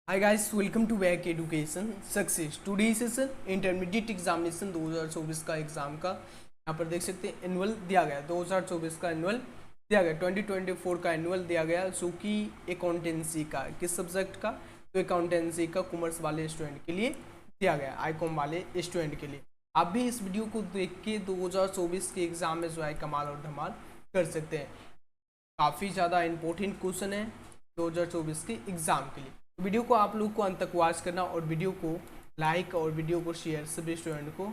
Hi guys, welcome to Back Education Success. Today session intermediate examination 2024 का exam का यहाँ पर देख सकते हैं एनुअल दिया गया 2024 का एनुअल दिया गया 2024 का एनुअल दिया गया जो कि अकाउंटेंसी का किस सब्जेक्ट का तो अकाउंटेंसी का कॉमर्स वाले स्टूडेंट के लिए दिया गया आईकॉम वाले स्टूडेंट के लिए। आप भी इस वीडियो को देख के 2024 के एग्जाम में जो है कमाल और धमाल कर सकते हैं। काफ़ी ज़्यादा इंपॉर्टेंट क्वेश्चन है 2024 के एग्जाम के लिए। वीडियो को आप लोग को अंत तक वॉच करना और वीडियो को लाइक और वीडियो को शेयर सभी स्टूडेंट को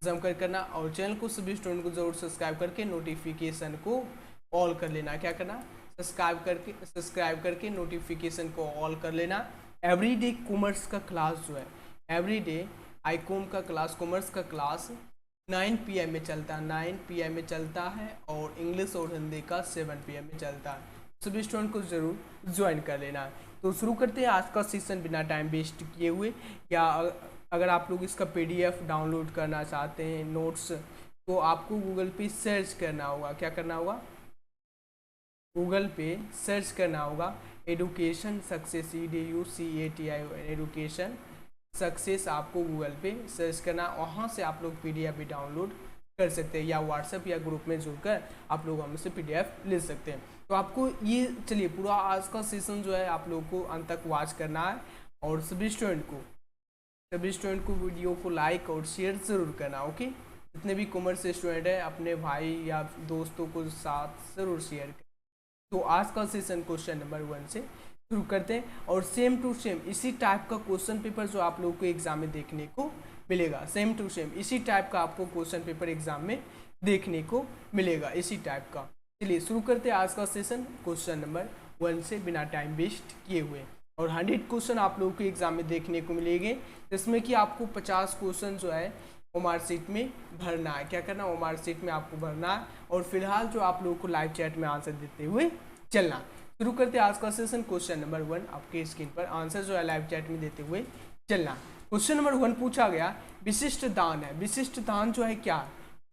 जमकर करना और चैनल को सभी स्टूडेंट को जरूर सब्सक्राइब करके नोटिफिकेशन को ऑल कर लेना। क्या करना? सब्सक्राइब करके नोटिफिकेशन को ऑल कर लेना। एवरीडे कॉमर्स का क्लास जो है एवरीडे आईकॉम का क्लास कॉमर्स का क्लास 9 PM में चलता है 9 PM में चलता है और इंग्लिश और हिंदी का 7 PM में चलता है। सभी स्टूडेंट को जरूर ज्वाइन कर लेना है। तो शुरू करते हैं आज का सेशन बिना टाइम वेस्ट किए हुए। या अगर आप लोग इसका PDF डाउनलोड करना चाहते हैं नोट्स तो आपको गूगल पे सर्च करना होगा। क्या करना होगा? गूगल पे सर्च करना होगा education success EDUCATI education success. आपको गूगल पे सर्च करना, वहाँ से आप लोग PDF भी डाउनलोड कर सकते हैं या व्हाट्सएप या ग्रुप में जुड़कर आप लोग हमसे PDF ले सकते हैं। तो आपको ये चलिए पूरा आज का सेशन जो है आप लोगों को अंत तक वॉच करना है और सभी स्टूडेंट को वीडियो को लाइक और शेयर ज़रूर करना। ओके, जितने भी कॉमर्स स्टूडेंट है अपने भाई या दोस्तों को साथ ज़रूर शेयर करें। तो आज का सेशन क्वेश्चन नंबर 1 से शुरू करते हैं और सेम टू सेम इसी टाइप का क्वेश्चन पेपर जो आप लोगों को एग्जाम में देखने को मिलेगा। सेम टू सेम इसी टाइप का आपको क्वेश्चन पेपर एग्जाम में देखने को मिलेगा इसी टाइप का। चलिए शुरू करते हैं आज का सेशन क्वेश्चन नंबर 1 से बिना टाइम वेस्ट किए हुए। और 100 क्वेश्चन आप लोगों को एग्जाम में देखने को मिलेंगे जिसमें कि आपको 50 क्वेश्चन जो है ओमार शीट में भरना है। क्या करना? ओमार शीट में आपको भरना है और फिलहाल जो आप लोगों को लाइव चैट में आंसर देते हुए चलना। शुरू करते हैं आज का सेशन क्वेश्चन नंबर 1। आपके स्क्रीन पर आंसर जो है लाइव चैट में देते हुए चलना। क्वेश्चन नंबर 1 पूछा गया विशिष्ट दान है। विशिष्ट दान जो है क्या?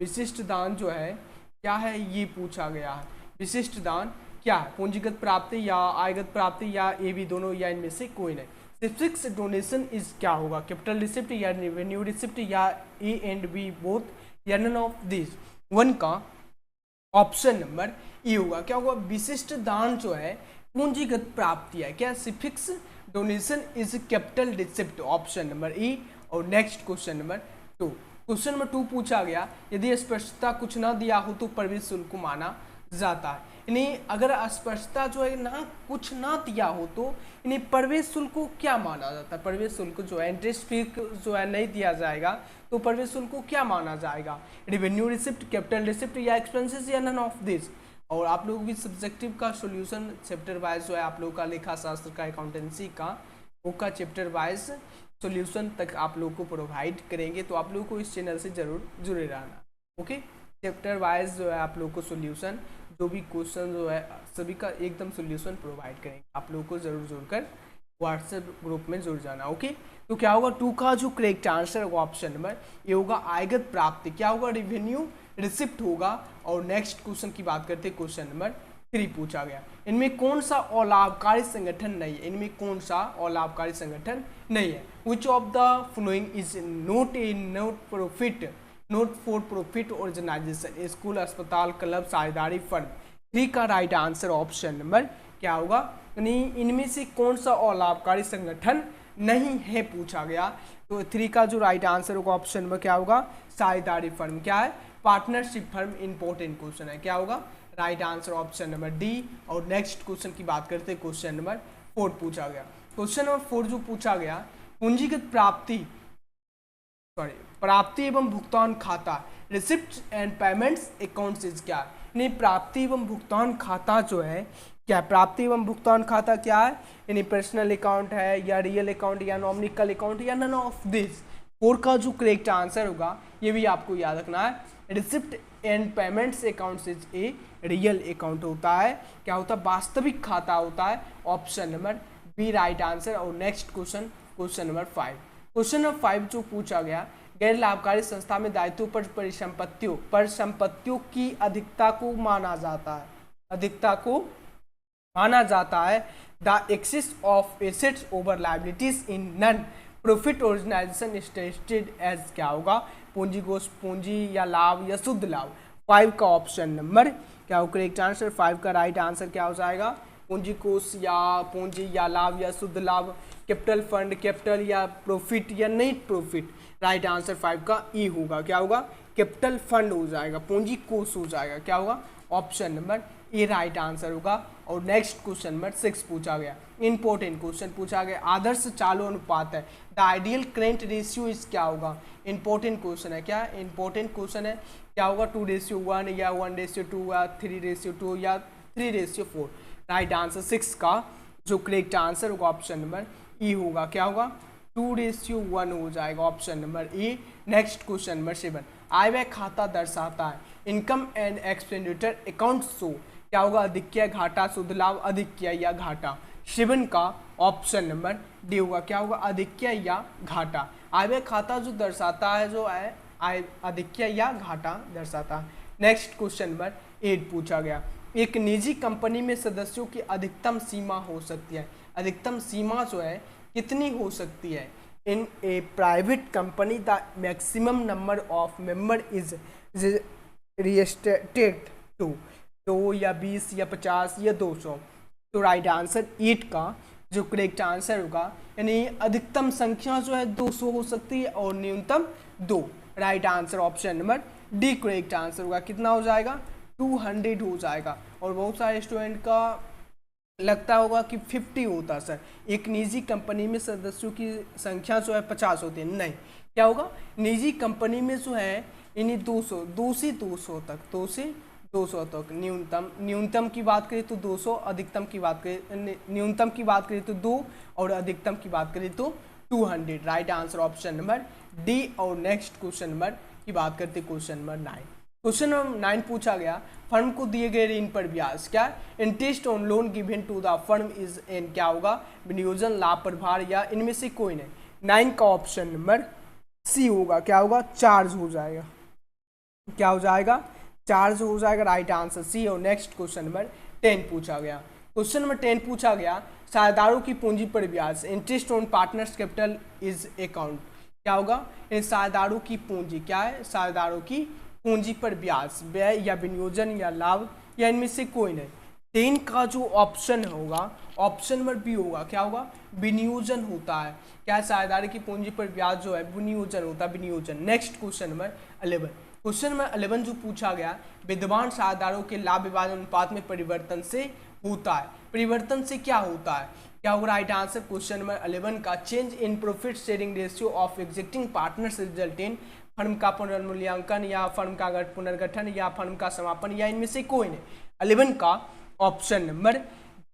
विशिष्ट दान जो है क्या है ये पूछा गया है। विशिष्ट दान क्या है? पूंजीगत प्राप्ति या आयगत प्राप्ति या ये भी दोनों या इनमें से कोई नहीं। फिक्स डोनेशन इज क्या होगा? कैपिटल रिसिप्ट या रेवेन्यू रिसिप्ट या A and B बोथ या नन ऑफ दिस। 1 का ऑप्शन नंबर ए होगा। क्या होगा? विशिष्ट दान जो है पूंजीगत प्राप्ति है। क्या? Fix donation is capital receipt option number A. और next question number 2। Question number 2 पूछा गया यदि स्पष्टता कुछ ना दिया हो तो प्रवेश शुल्क को माना जाता है। यानी अगर स्पष्टता जो है ना कुछ ना दिया हो तो यानी प्रवेश शुल्क को क्या माना जाता है? प्रवेश शुल्क जो है इंटरेस्ट फी जो है नहीं दिया जाएगा तो प्रवेश शुल्क को क्या माना जाएगा? रेवेन्यू रिसिप्ट, कैपिटल रिसिप्ट या एक्सपेंसेस या नन ऑफ दिस। और आप लोग भी सब्जेक्टिव का सॉल्यूशन चैप्टर वाइज जो है आप लोग का लेखा शास्त्र का अकाउंटेंसी का वो का चैप्टर वाइज सॉल्यूशन तक आप लोग को प्रोवाइड करेंगे। तो आप लोग को इस चैनल से जरूर जुड़े रहना। ओके, चैप्टर वाइज जो है आप लोग को सॉल्यूशन जो भी क्वेश्चन जो है सभी का एकदम सॉल्यूशन प्रोवाइड करेंगे। आप लोग को जरूर जुड़कर व्हाट्सएप ग्रुप में जुड़ जाना। ओके, तो क्या होगा? 2 का जो करेक्ट आंसर होगा ऑप्शन नंबर ये होगा आयगत प्राप्ति। क्या होगा? रेवेन्यू रिसिप्ट होगा। और नेक्स्ट क्वेश्चन की बात करते हैं क्वेश्चन नंबर 3 पूछा गया इनमें कौन सा अलाभकारी संगठन नहीं है? इनमें कौन सा अलाभकारी संगठन नहीं है? Which of the following is not a not for profit organization? School, अस्पताल, क्लब, साझेदारी फर्म। 3 का राइट आंसर ऑप्शन नंबर क्या होगा? यानी इनमें से कौन सा अलाभकारी संगठन नहीं है पूछा गया। तो 3 का जो राइट आंसर होगा ऑप्शन नंबर क्या होगा? साझेदारी फर्म। क्या है? Partnership firm. इंपॉर्टेंट क्वेश्चन है। क्या होगा? Right answer option number D. और नेक्स्ट क्वेश्चन की बात करते हैं क्वेश्चन नंबर 4 पूछा गया। क्वेश्चन नंबर 4 जो पूछा गया पूंजीगत प्राप्ति एवं भुगतान खाता receipt and payments accounts is क्या? यानी प्राप्ति एवं भुगतान खाता जो है क्या? प्राप्ति एवं भुगतान खाता क्या है? यानी पर्सनल अकाउंट है या रियल अकाउंट या नॉमिनिकल अकाउंट या नन ऑफ दिस। 4 का जो करेक्ट आंसर होगा ये भी आपको याद रखना है। Receipt and payments accounts is a real account होता है। क्या होता है? वास्तविक खाता होता है। Option number B right answer. और next question number 5। Question number 5 जो पूछा गया गैर लाभकारी संस्था में दायित्व पर परिसंपत्तियों की अधिकता को माना जाता है। अधिकता को माना जाता है the excess of assets over liabilities in non profit organization stated as क्या होगा, पूंजी कोष, पूंजी या लाभ या शुद्ध लाभ। 5 का ऑप्शन नंबर क्या हो करेक्ट आंसर, 5 का राइट आंसर क्या हो जाएगा, पूंजी कोष या पूंजी या लाभ या शुद्ध लाभ, कैपिटल फंड, कैपिटल या प्रॉफिट या नेट प्रॉफिट। राइट आंसर 5 का ई होगा, क्या होगा, कैपिटल फंड हो जाएगा, पूंजी कोष हो जाएगा, क्या होगा, ऑप्शन नंबर ए राइट आंसर होगा। और नेक्स्ट क्वेश्चन नंबर 6 पूछा गया, इंपॉर्टेंट क्वेश्चन पूछा गया, आदर्श चालू अनुपात है, द आइडियल करेंट रेशियो इस क्या होगा, इंपॉर्टेंट क्वेश्चन है, क्या इंपॉर्टेंट क्वेश्चन है, क्या होगा, 2:1 या 1:2 या 3:2 या 3:4। राइट आंसर 6 का जो करेक्ट आंसर होगा ऑप्शन नंबर ई होगा, क्या होगा, 2:1 हो जाएगा, ऑप्शन नंबर ई। नेक्स्ट क्वेश्चन नंबर 7, आय व्यय खाता दर्शाता है, income and expenditure account show, क्या होगा, अधिक्य, घाटा, शुद्ध लाभ, अधिक्य या घाटा। 7 का ऑप्शन नंबर डी होगा, क्या होगा, अधिक्य या घाटा। आय व्यय खाता जो दर्शाता है, जो है अधिक्य या घाटा दर्शाता है। नेक्स्ट क्वेश्चन नंबर 8 पूछा गया, एक निजी कंपनी में सदस्यों की अधिकतम सीमा हो सकती है, अधिकतम सीमा जो है कितनी हो सकती है, in a private company the maximum number of member is restricted to 2 या 20 या 50 या 200। तो राइट आंसर 8 का जो करेक्ट आंसर होगा, यानी अधिकतम संख्या जो है 200 हो सकती है और न्यूनतम 2। Right answer option number D correct answer होगा, कितना हो जाएगा, 200 हो जाएगा। और बहुत सारे स्टूडेंट का लगता होगा कि 50 होता है सर, एक निजी कंपनी में सदस्यों की संख्या जो है 50 होती है, नहीं, क्या होगा, निजी कंपनी में जो है यानी 200 से 200 तक, 2 से 200 तक न्यूनतम की बात करें तो 200, अधिकतम की बात करें, न्यूनतम की बात करें तो 2 और अधिकतम की बात करें तो 200। Right answer option number D. और नेक्स्ट क्वेश्चन नंबर की बात करते क्वेश्चन नंबर 9। क्वेश्चन नंबर 9 पूछा गया, फर्म को दिए गए ऋण पर ब्याज, क्या interest on loan given to the firm is an, क्या होगा, विनियोजन, लाभ, प्रभार या इनमें से कोई नहीं। 9 का ऑप्शन नंबर सी होगा, क्या होगा, चार्ज हो जाएगा, क्या हो जाएगा, चार्ज हो जाएगा। Right answer C. और नेक्स्ट क्वेश्चन नंबर 10 पूछा गया, क्वेश्चन नंबर 10 पूछा गया, साझेदारों की पूंजी पर ब्याज, interest on partners capital is account, क्या होगा, इन साझेदारों की पूंजी, क्या है, साझेदारों की पूंजी पर ब्याज, व्यय या विनियोजन या लाभ या इनमें से कोई नहीं। 3 का जो ऑप्शन होगा, ऑप्शन नंबर बी होगा, क्या होगा, विनियोजन होता है, क्या, साझेदारी की पूंजी पर ब्याज जो है विनियोजन होता है, विनियोजन। Next question number 11, question number 11 जो पूछा गया, विद्यमान साझेदारों के लाभ विभाजन अनुपात में परिवर्तन से होता है, परिवर्तन से क्या होता है, क्या होगा, राइट आंसर क्वेश्चन नंबर 11 का, change in profit sharing ratio of existing partners result in, firm का पुनर्मूल्यांकन या फर्म का पुनर्गठन या फर्म का समापन या इनमें से कोई नहीं। 11 का option number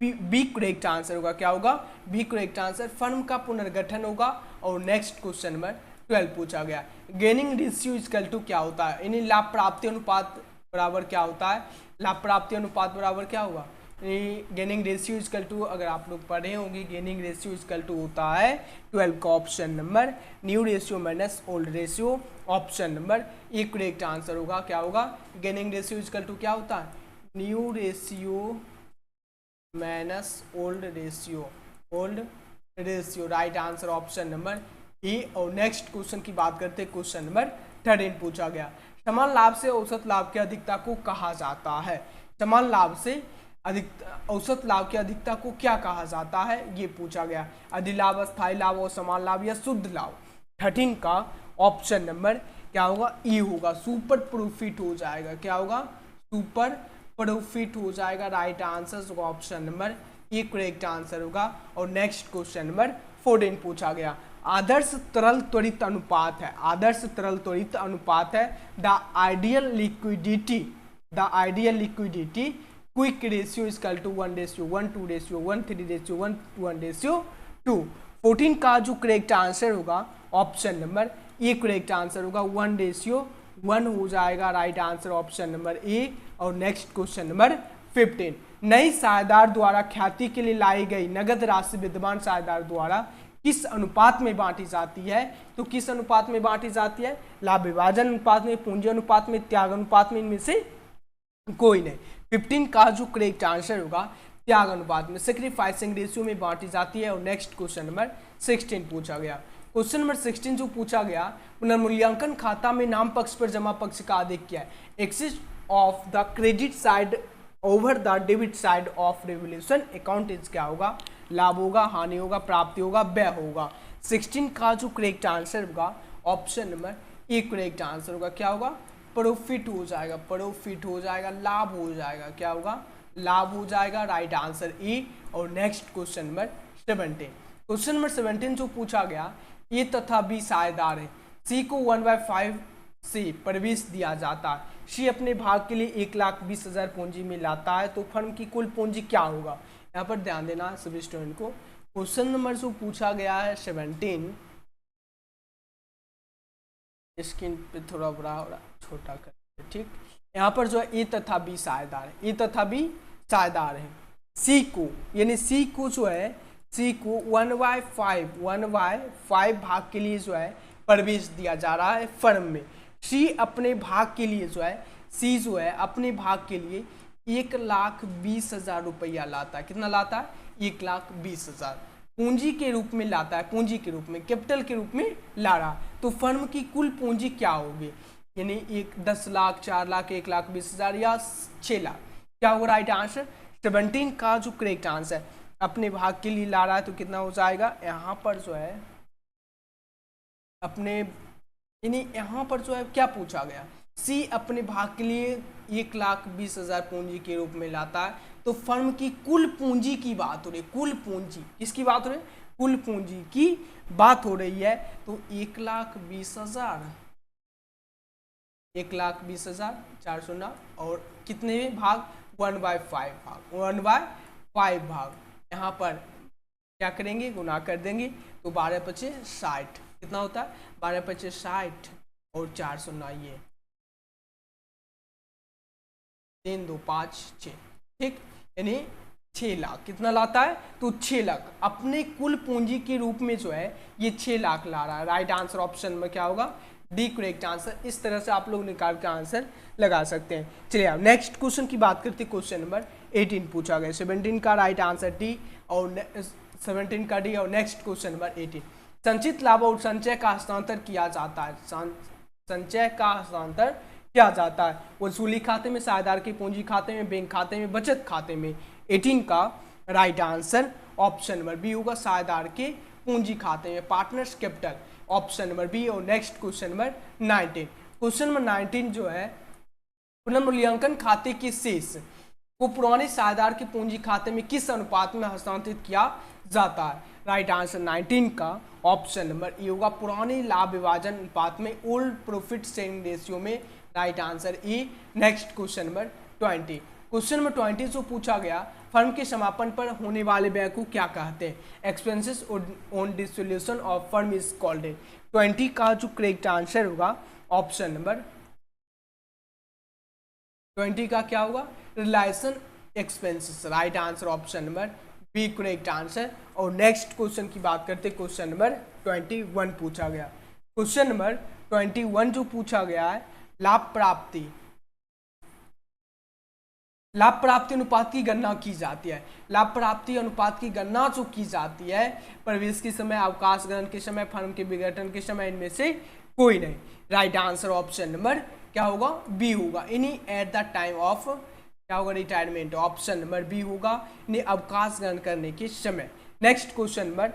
B correct answer होगा, क्या होगा, बी करेक्ट आंसर, फर्म का पुनर्गठन होगा। और नेक्स्ट क्वेश्चन नंबर 12 पूछा गया, गेनिंग रेशियो इक्वल टू क्या होता है, यानी लाभ प्राप्ति अनुपात बराबर क्या होता है, लाभ प्राप्ति अनुपात बराबर क्या होगा, गेनिंग रेशियो इक्वल टू, अगर आप लोग पढ़े होंगे, गेनिंग रेशियो इक्वल टू होता है 12 का option number new ratio minus old ratio. Option number A correct answer होगा, क्या होगा, गेनिंग रेशियो इक्वल टू क्या होता है, new ratio minus old ratio, old ratio. Right answer option number A. और नेक्स्ट क्वेश्चन की बात करते हैं, क्वेश्चन नंबर 13 पूछा गया, समान लाभ से औसत लाभ की अधिकता को कहा जाता है, समान लाभ से औसत लाभ की अधिकता को क्या कहा जाता है, ये पूछा गया, अधिलाभ, स्थायी लाभ और समान लाभ या शुद्ध लाभ। 13 का ऑप्शन नंबर क्या होगा, ई होगा, सुपर प्रॉफिट हो जाएगा, क्या होगा, सुपर प्रॉफिट हो जाएगा। राइट आंसर होगा option number A correct answer होगा। और नेक्स्ट क्वेश्चन नंबर 14 पूछा गया, आदर्श तरल त्वरित अनुपात है, आदर्श तरल त्वरित अनुपात है, the ideal liquidity, the ideal liquidity quick ratio equal to 1:1, 2:1, 3:1, 1:2। 14 का जो करेक्ट आंसर होगा option number A correct answer होगा, 1:1 हो जाएगा। Right answer option number A. और नेक्स्ट क्वेश्चन नंबर 15, नई साझेदार द्वारा ख्याति के लिए लाई गई नगद राशि विद्यमान साझेदार द्वारा किस अनुपात में बांटी जाती है, तो किस अनुपात में बांटी जाती है, लाभ विभाजन अनुपात में, पूंजी अनुपात में, त्याग अनुपात में, इनमें से कोई नहीं। 15 का जो करेक्ट आंसर होगा, त्याग अनुपात में, सेक्रीफाइसिंग रेशियो में बांटी जाती है। और नेक्स्ट क्वेश्चन नंबर 16 पूछा गया। क्वेश्चन नंबर 16 जो पूछा गया, पुनर्मूल्यांकन खाता में नाम पक्ष पर जमा पक्ष का आधिक्य है। Axis of the credit side over the debit side of revolution account is क्या होगा, लाभ होगा, हानि होगा, प्राप्ति होगा, व्यय होगा। 16 का जो करेक्ट आंसर होगा option number A correct answer होगा। क्या होगा, प्रॉफिट हो जाएगा, प्रॉफिट हो जाएगा, लाभ हो जाएगा। क्या होगा, लाभ हो जाएगा। Right answer A. और next question number 17। Question number 17 जो पूछा गया, ए तथा बी साझेदार है। सी को 1/5 से प्रवेश दिया जाता है। सी अपने भाग के लिए 1,20,000 पूंजी में लाता है, तो फर्म की कुल पूंजी क्या होगा। यहाँ पर ध्यान देना सभी स्टूडेंट को। क्वेश्चन नंबर जो पूछा गया है 17, स्क्रीन पे थोड़ा बड़ा हो रहा, छोटा कर, ठीक। यहाँ पर जो है ए तथा बी साझेदार है, ए तथा बी साझेदार है। सी को यानी सी को जो है, सी को 1/5 भाग के लिए जो है प्रवेश दिया जा रहा है फर्म में। सी अपने भाग के लिए जो है, सी जो है अपने भाग के लिए 1,20,000 रुपया लाता है। कितना लाता है, 1,20,000 पूंजी के रूप में लाता है, पूंजी के रूप में, कैपिटल के रूप में ला रहा। तो फर्म की कुल पूंजी क्या होगी, यानी 10 लाख, 4 लाख, 1,20,000 या 6 लाख। क्या होगा राइट आंसर, 17 का जो करेक्ट आंसर अपने भाग के लिए ला रहा है, तो कितना हो जाएगा, यहाँ पर जो है अपने, यानी यहाँ पर जो है क्या पूछा गया, सी अपने भाग के लिए 1,20,000 पूंजी के रूप में लाता है। तो फर्म की कुल पूंजी की बात हो रही है, कुल पूंजी किसकी बात हो रही है, कुल पूंजी की बात हो रही है। तो 1,20,000, 1,20,000 409 और कितने भाग, 1/5 भाग, 1/5 भाग। यहाँ पर क्या करेंगे, गुना कर देंगे, तो 12×5 = 60। कितना होता है, 12×5 = 60 और 409 ये 3, 2, 5, 6, ठीक, यानी 6 लाख कितना लाता है, तो 6 लाख अपने कुल पूंजी के रूप में जो है ये 6 लाख ला रहा है। राइट आंसर ऑप्शन में क्या होगा, डी करेक्ट आंसर। इस तरह से आप लोग निकाल के आंसर लगा सकते हैं। चलिए अब नेक्स्ट क्वेश्चन की बात करते हैं। क्वेश्चन नंबर 18 पूछा गया, 17 का राइट आंसर डी और 17 का डी। और नेक्स्ट क्वेश्चन नंबर 18, संचित लाभ और संचय का हस्तांतर किया जाता है। संचय का हस्तांतर किया जाता है वसूली खाते में, साझेदार के पूंजी खाते में, बैंक खाते में, बचत खाते में। 18 का right answer option number B होगा, साझेदार के पूंजी खाते में, partners capital, option number B. और next question number 19, question number 19 जो है, पुनर्मूल्यांकन खाते के शेष को पुराने साझेदार के पूंजी खाते में किस अनुपात में हस्तांतरित किया जाता है। राइट आंसर 19 का ऑप्शन नंबर ए होगा, पुराने लाभ विभाजन अनुपात में, ओल्ड प्रॉफिट शेयरिंग रेशियो में। राइट आंसर ए। Next question number 20, question number 20 जो पूछा गया, फर्म के समापन पर होने वाले व्यय को क्या कहते हैं। Expenses on dissolution of firm is called. 20 का जो करेक्ट आंसर होगा ऑप्शन नंबर 20 का क्या होगा, realisation expenses. Right answer option number B correct answer. और नेक्स्ट क्वेश्चन की बात करते हैं, क्वेश्चन नंबर 21 पूछा गया। क्वेश्चन नंबर 21 जो पूछा गया है, लाभ प्राप्ति, लाभ प्राप्ति अनुपात की गणना की जाती है। लाभ प्राप्ति अनुपात की गणना जो की जाती है, प्रवेश के समय, अवकाश ग्रहण के समय, फर्म के विघटन के समय, इनमें से कोई नहीं। राइट आंसर ऑप्शन नंबर क्या होगा, बी होगा, यानी एट द टाइम ऑफ क्या होगा, रिटायरमेंट। ऑप्शन नंबर बी होगा, यानी अवकाश ग्रहण करने के समय। नेक्स्ट क्वेश्चन नंबर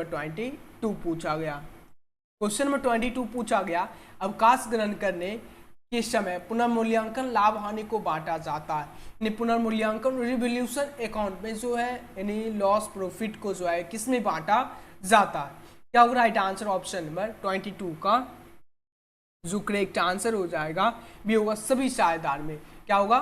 22 पूछा गया। क्वेश्चन नंबर 22 पूछा गया, अवकाश ग्रहण करने के समय पुनर्मूल्यांकन लाभ हानि को बांटा जाता है। यानी पुनर्मूल्यांकन रिवोल्यूशन अकाउंट में जो है, यानी लॉस प्रॉफिट को जो है किस में बांटा जाता है। क्या होगा राइट आंसर ऑप्शन नंबर 22 का जो करेक्ट आंसर हो जाएगा भी होगा, सभी साझेदार में। क्या होगा,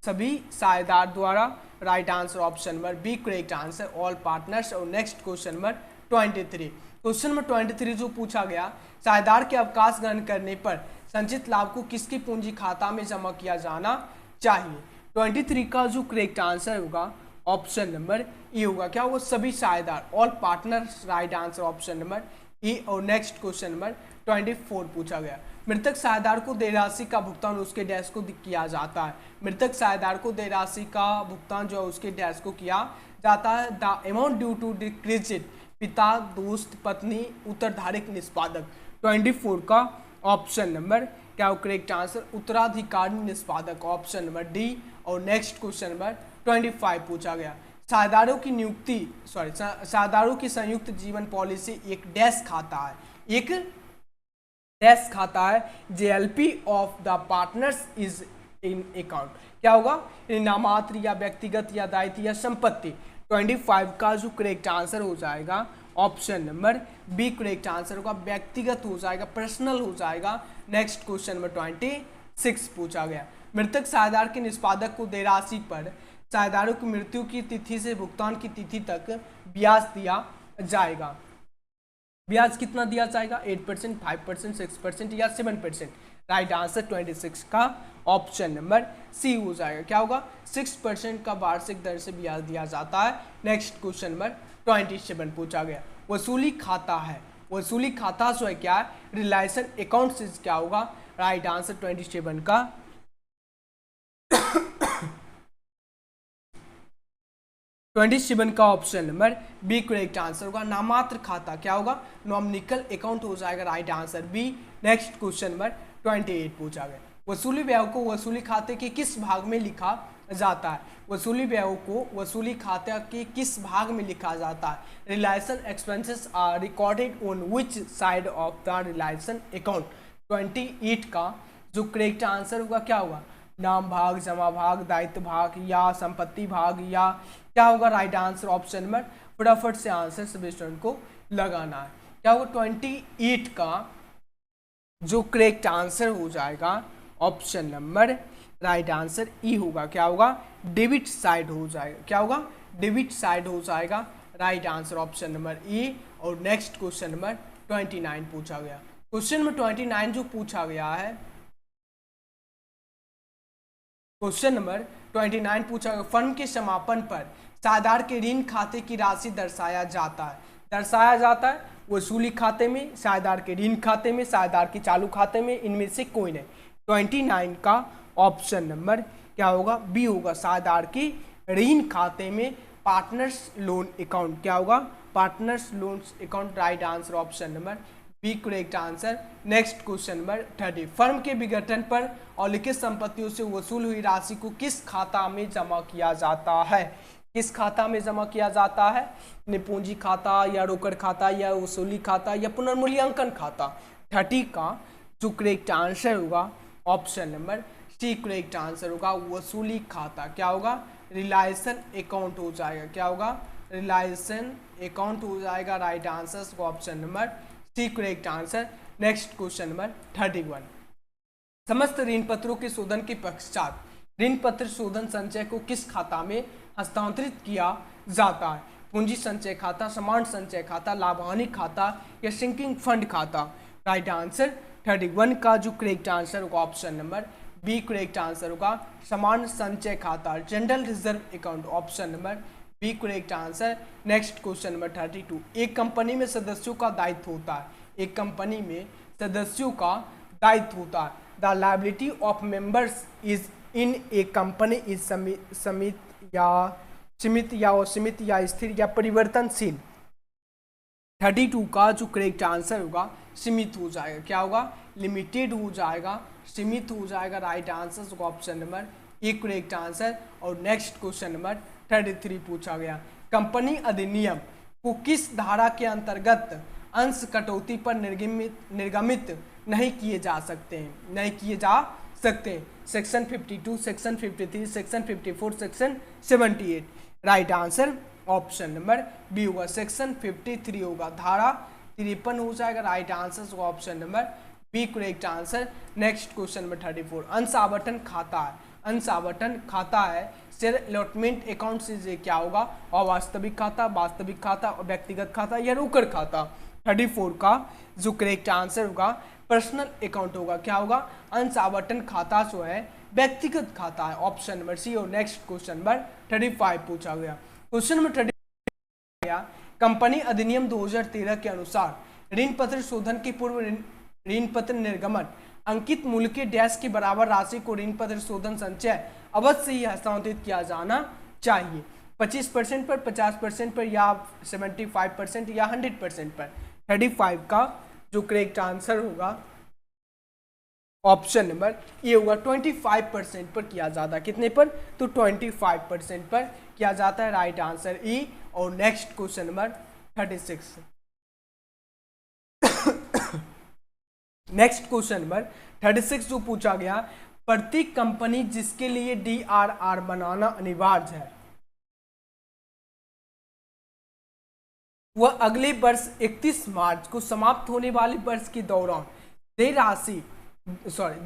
सभी साझेदार द्वारा। Right answer option number B correct answer, all partners. और next question number 23, question number 23 जो पूछा गया, साझेदार के अवकाश ग्रहण करने पर संचित लाभ को किसकी पूंजी खाता में जमा किया जाना चाहिए। 23 का जो करेक्ट आंसर होगा ऑप्शन नंबर ए होगा। क्या होगा, सभी साझेदार, all partners. Right answer option number ई। और नेक्स्ट क्वेश्चन नंबर 24 पूछा गया, मृतक साझेदार को देय राशि का भुगतान उसके डैश को किया जाता है। मृतक साझेदार को देय राशि का भुगतान जो है उसके डैश को किया जाता है। द अमाउंट ड्यू टू डिक्रीजिट, पिता, दोस्त, पत्नी, उत्तराधिक, निष्पादक। 24 का ऑप्शन नंबर क्या हो करेक्ट आंसर, उत्तराधिकारी निष्पादक, ऑप्शन नंबर डी। और नेक्स्ट क्वेश्चन नंबर 25 पूछा गया, साझेदारों की नियुक्ति साझेदारों की संयुक्त जीवन पॉलिसी एक डैश खाता है, एक डैश खाता है। JLP of the partners is in account, क्या होगा, नामात्र या व्यक्तिगत या दायित्व या संपत्ति। 25 का जो करेक्ट आंसर हो जाएगा option number B correct answer होगा, व्यक्तिगत हो जाएगा, पर्सनल हो जाएगा। नेक्स्ट क्वेश्चन नंबर 26 पूछा गया, मृतक साझेदार के निष्पादक को देय राशि पर साझेदारों की मृत्यु की तिथि से भुगतान की तिथि तक ब्याज दिया जाएगा। ब्याज कितना दिया जाएगा, 8%, 5%, 6% या 7%। राइट आंसर 26 का ऑप्शन नंबर सी हो जाएगा, क्या होगा, 6% का वार्षिक दर से ब्याज दिया जाता है। नेक्स्ट क्वेश्चन नंबर 27 पूछा गया, वसूली खाता है, वसूली खाता जो है क्या है, रिलेशन अकाउंट से क्या होगा। राइट आंसर 27 का 27 का option number B correct answer होगा, नामात्र खाता, क्या होगा, नॉमिनिकल अकाउंट हो जाएगा। Right answer B. Next question number 28 पूछा गया, वसूली व्यय को वसूली खाते के किस भाग में लिखा जाता है। वसूली व्यय को वसूली खाते के किस भाग में लिखा जाता है। Realisation expenses are recorded on which side of the realisation account. 28 का जो करेक्ट आंसर होगा क्या होगा, नाम भाग, जमा भाग, दायित्व भाग या संपत्ति भाग या क्या होगा। राइट आंसर ऑप्शन नंबर, फटाफट से आंसर सभी स्टूडेंट को लगाना है, क्या होगा। 28 का जो करेक्ट आंसर हो जाएगा ऑप्शन नंबर राइट आंसर ई होगा, क्या होगा, डेबिट साइड हो जाएगा, क्या होगा, डेबिट साइड हो जाएगा। राइट आंसर ऑप्शन नंबर ई। और नेक्स्ट क्वेश्चन नंबर 29 पूछा गया, क्वेश्चन नंबर 29 जो पूछा गया है, क्वेश्चन नंबर 29 पूछा गया, फर्म के समापन पर साझेदार के ऋण खाते की राशि दर्शाया जाता है, वसूली खाते में, साझेदार के ऋण खाते में, साझेदार के चालू खाते में, इनमें से कोई नहीं। 29 का ऑप्शन नंबर क्या होगा, बी होगा, साझेदार के ऋण खाते में, पार्टनर्स लोन अकाउंट, क्या होगा, partners loan account. Right answer option number B correct answer. Next question number 30, firm के विघटन पर और लिखित संपत्तियों से वसूल हुई राशि को किस खाता में जमा किया जाता है। किस खाता में जमा किया जाता है, निपूंजी खाता या रोकड़ खाता या वसूली खाता या पुनर्मूल्यांकन खाता। 30 का जो करेक्ट आंसर होगा option number C correct answer होगा, वसूली खाता, क्या होगा, रिलेशन अकाउंट हो जाएगा, क्या होगा, रिलेशन अकाउंट हो जाएगा। Right answer option number C correct answer. Next question number 31, समस्त ऋण पत्रों के शोधन के पश्चात ऋण पत्र शोधन संचय को किस खाता में हस्तांतरित किया जाता है। पूंजी संचय खाता, समान संचय खाता, लाभ हानि खाता या सिंकिंग फंड खाता। राइट आंसर 31 का जो करेक्ट आंसर होगा option number B correct answer होगा, समान संचय खाता, general reserve account, option number B correct answer. Next question number 32, एक कंपनी में सदस्यों का दायित्व होता है, एक कंपनी में सदस्यों का दायित्व होता है। The liability of members is in A company is सीमित या असीमित या स्थिर या परिवर्तनशील। 32 का जो करेक्ट आंसर होगा सीमित हो जाएगा, क्या होगा, लिमिटेड हो जाएगा, सीमित हो जाएगा। राइट आंसर होगा option number A correct answer. और नेक्स्ट क्वेश्चन नंबर 33 पूछा गया, कंपनी अधिनियम को किस धारा के अंतर्गत अंश कटौती पर निर्गमित नहीं किए जा सकते हैं, नहीं किए जा सकते हैं। Section 52, section 53, section 54, section 78। Right answer option number B होगा, सेक्शन 53 होगा, धारा 53 हो जाएगा। राइट आंसर होगा option number B correct answer. Next question number 34, अंश आवंटन खाता है, अंश आवंटन खाता है, शेयर अलॉटमेंट अकाउंट से क्या होगा, अवास्तविक खाता, वास्तविक खाता, व्यक्तिगत खाता या रोकड़ खाता। 34 का जो करेक्ट आंसर होगा पर्सनल अकाउंट होगा, क्या होगा, अंश आवंटन खाता जो है व्यक्तिगत खाता है, ऑप्शन नंबर सी। और नेक्स्ट क्वेश्चन नंबर 35 पूछा गया, क्वेश्चन नंबर 35 कंपनी अधिनियम 2013 के अनुसार ऋण पत्र शोधन के पूर्व ऋण पत्र निर्गमन अंकित मूल्य के डैश के बराबर राशि को ऋण पत्र शोधन संचय अवश्य ही हस्तांतरित किया जाना चाहिए। 25% पर, 50% पर, या 75% या 100% पर। 35 का जो करेक्ट आंसर होगा ऑप्शन नंबर ए होगा 25% पर किया जाता है। कितने पर? तो 25% पर किया जाता है, राइट आंसर ए। और next question number 36। Next question number 36 जो पूछा गया, प्रत्येक कंपनी जिसके लिए DRR बनाना अनिवार्य है वह अगले वर्ष 31 मार्च को समाप्त होने वाले वर्ष के दौरान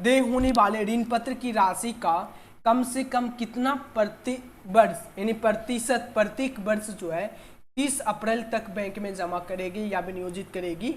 देय होने वाले ऋण पत्र की राशि का कम से कम कितना प्रति वर्ष यानी प्रतिशत प्रत्येक वर्ष जो है 30 अप्रैल तक बैंक में जमा करेगी या विनियोजित करेगी?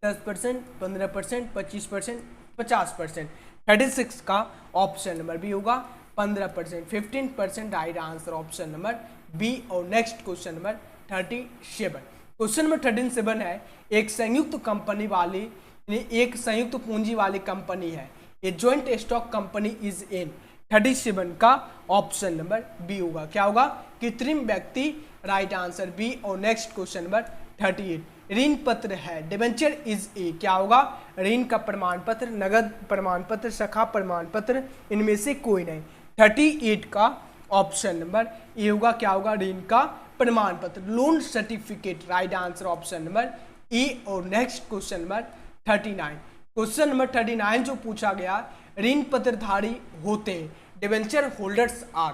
10%, 15%, 25%, 50%। 36 का ऑप्शन नंबर बी होगा 15%, 15% right answer option number B. और next question number 37। Question number 37 है, एक संयुक्त कंपनी वाली एक संयुक्त पूंजी वाली कंपनी है, a joint stock company is in. 37 का ऑप्शन नंबर बी होगा, क्या होगा? कृत्रिम व्यक्ति, राइट आंसर बी। और नेक्स्ट क्वेश्चन नंबर 38, ऋण पत्र है, डिबेंचर इज ए, क्या होगा? ऋण का प्रमाण पत्र, नगद प्रमाण पत्र, शाखा प्रमाण पत्र, इनमें से कोई नहीं। 38 का ऑप्शन नंबर ए होगा, क्या होगा? ऋण का प्रमाण पत्र, loan certificate, right answer option number A. और next question number 39। Question number 39 जो पूछा गया, ऋण पत्रधारी होते हैं, डिबेंचर होल्डर्स आर।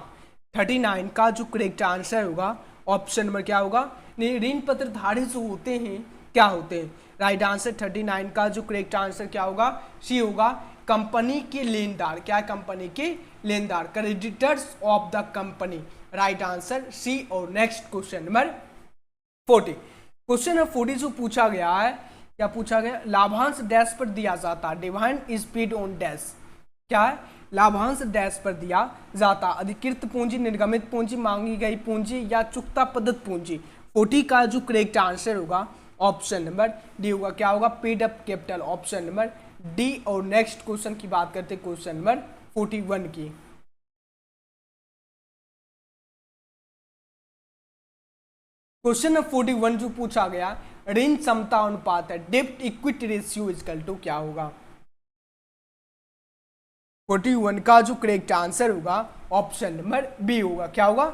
39 का जो करेक्ट आंसर होगा ऑप्शन नंबर क्या होगा? ऋण पत्रधारी जो होते हैं क्या होते हैं? राइट आंसर 39 का जो करेक्ट आंसर क्या होगा? सी होगा, कंपनी के लेनदार। क्या? कंपनी के लेनदार, creditors of the company, right answer C. और next question number 40। Question number 40 जो पूछा गया है, क्या पूछा गया? लाभांश डैश पर दिया जाता, dividend is paid on dash. क्या है? लाभांश डैश पर दिया जाता, अधिकृत पूंजी, निर्गमित पूंजी, मांगी गई पूंजी या चुकता पद्धत पूंजी। 40 का जो करेक्ट आंसर होगा ऑप्शन नंबर डी होगा, क्या होगा? Paid up capital, option number D. और नेक्स्ट क्वेश्चन की बात करते हैं, क्वेश्चन नंबर 41 की। क्वेश्चन नंबर 41 जो पूछा गया, ऋण क्षमता अनुपात है, डेब्ट इक्विटी रेशियो इक्वल टू क्या होगा? 41 का जो करेक्ट आंसर होगा ऑप्शन नंबर बी होगा, क्या होगा?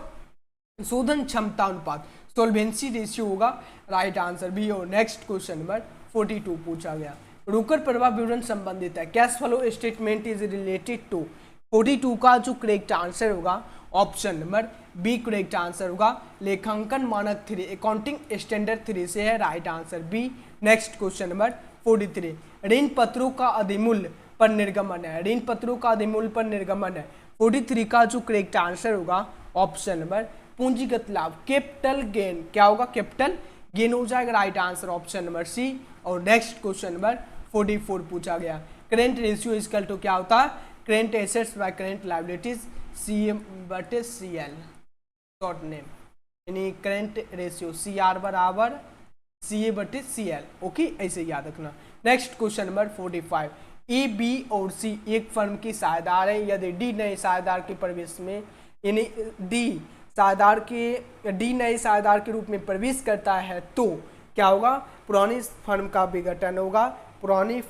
शोधन क्षमता अनुपात, सोल्वेंसी रेशियो होगा, राइट आंसर बी। और नेक्स्ट क्वेश्चन नंबर 42 पूछा गया, रोकड़ प्रवाह विवरण संबंधित है, cash flow statement is related to. 42 का जो करेक्ट आंसर होगा option number B correct answer होगा, लेखांकन मानक 3, अकाउंटिंग स्टैंडर्ड 3 से है, right answer B. Next question number 43, ऋण पत्रों का अधिमूल्य पर निर्गमन है, ऋण पत्रों का अधिमूल्य पर निर्गमन है। 43 का जो करेक्ट आंसर होगा ऑप्शन नंबर पूंजीगत लाभ, कैपिटल गेन, क्या होगा? कैपिटल गेन हो जाएगा, right answer option number C. और नेक्स्ट क्वेश्चन नंबर 44 पूछा गया, करेंट रेशियो इक्वल टू क्या होता है? Current assets bye current liabilities, CA/CL, short name, यानी करेंट रेशियो CR बराबर CA/CL। ओके, ऐसे याद रखना। नेक्स्ट क्वेश्चन नंबर 45, ए, बी और सी एक फर्म की साझेदार है, यदि डी नए साझेदार के प्रवेश में, यानी डी नए साझेदार के रूप में प्रवेश करता है तो क्या होगा? पुरानी फर्म का विघटन होगा, पुरानी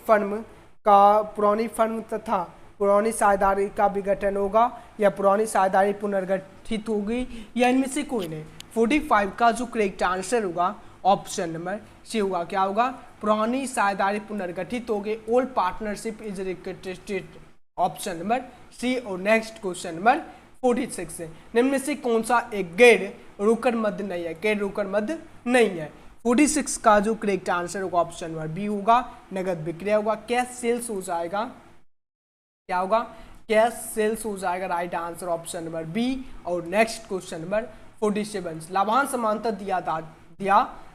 फर्म तथा पुरानी साझेदारी का विघटन होगा, या पुरानी साझेदारी पुनर्गठित होगी, या इनमें से कोई नहीं। 45 का जो करेक्ट आंसर होगा ऑप्शन नंबर सी होगा, क्या होगा? पुरानी साझेदारी पुनर्गठित हो गई, old partnership is reconstructed, option number C. और नेक्स्ट क्वेश्चन नंबर 46 है, निम्न में से कौन सा एक गैर रोकड़ मद नहीं है? गैर रोकड़ मद नहीं है। 46 का जो करेक्ट आंसर होगा ऑप्शन नंबर बी होगा, नगद विक्रय होगा, कैश सेल्स हो जाएगा, क्या होगा? कैश सेल्स हो जाएगा, right answer option number B. और नेक्स्ट क्वेश्चन नंबर 47, लाभांश समांतर दिया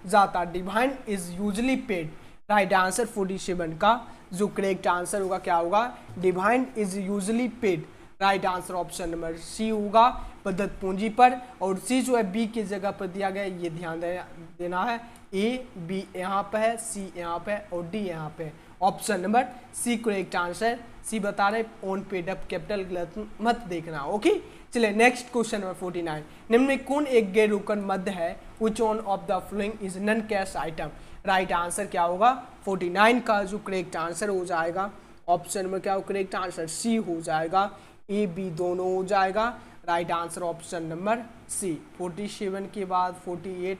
जाता, dividend is usually paid, right answer 47 का जो करेक्ट आंसर होगा क्या होगा? Dividend is usually paid, right answer option number C होगा, प्रदत्त पूंजी पर। और सी जो है बी की जगह पर दिया गया है, ये ध्यान देना है। ए बी यहाँ पे है, सी यहाँ पे है और डी यहाँ पे है। Option number C correct answer. C बता रहे ओन पेड अप कैपिटल, गलत मत देखना। ओके, चलिए नेक्स्ट क्वेश्चन नंबर 49। निम्न में कौन एक गैर रोकन मद है, which one of the following is non cash item. Right answer क्या होगा, 49 का जो करेक्ट आंसर हो जाएगा ऑप्शन में क्या हो करेक्ट आंसर सी हो जाएगा, ए बी दोनों हो जाएगा। Right answer option number C. 47 के बाद 48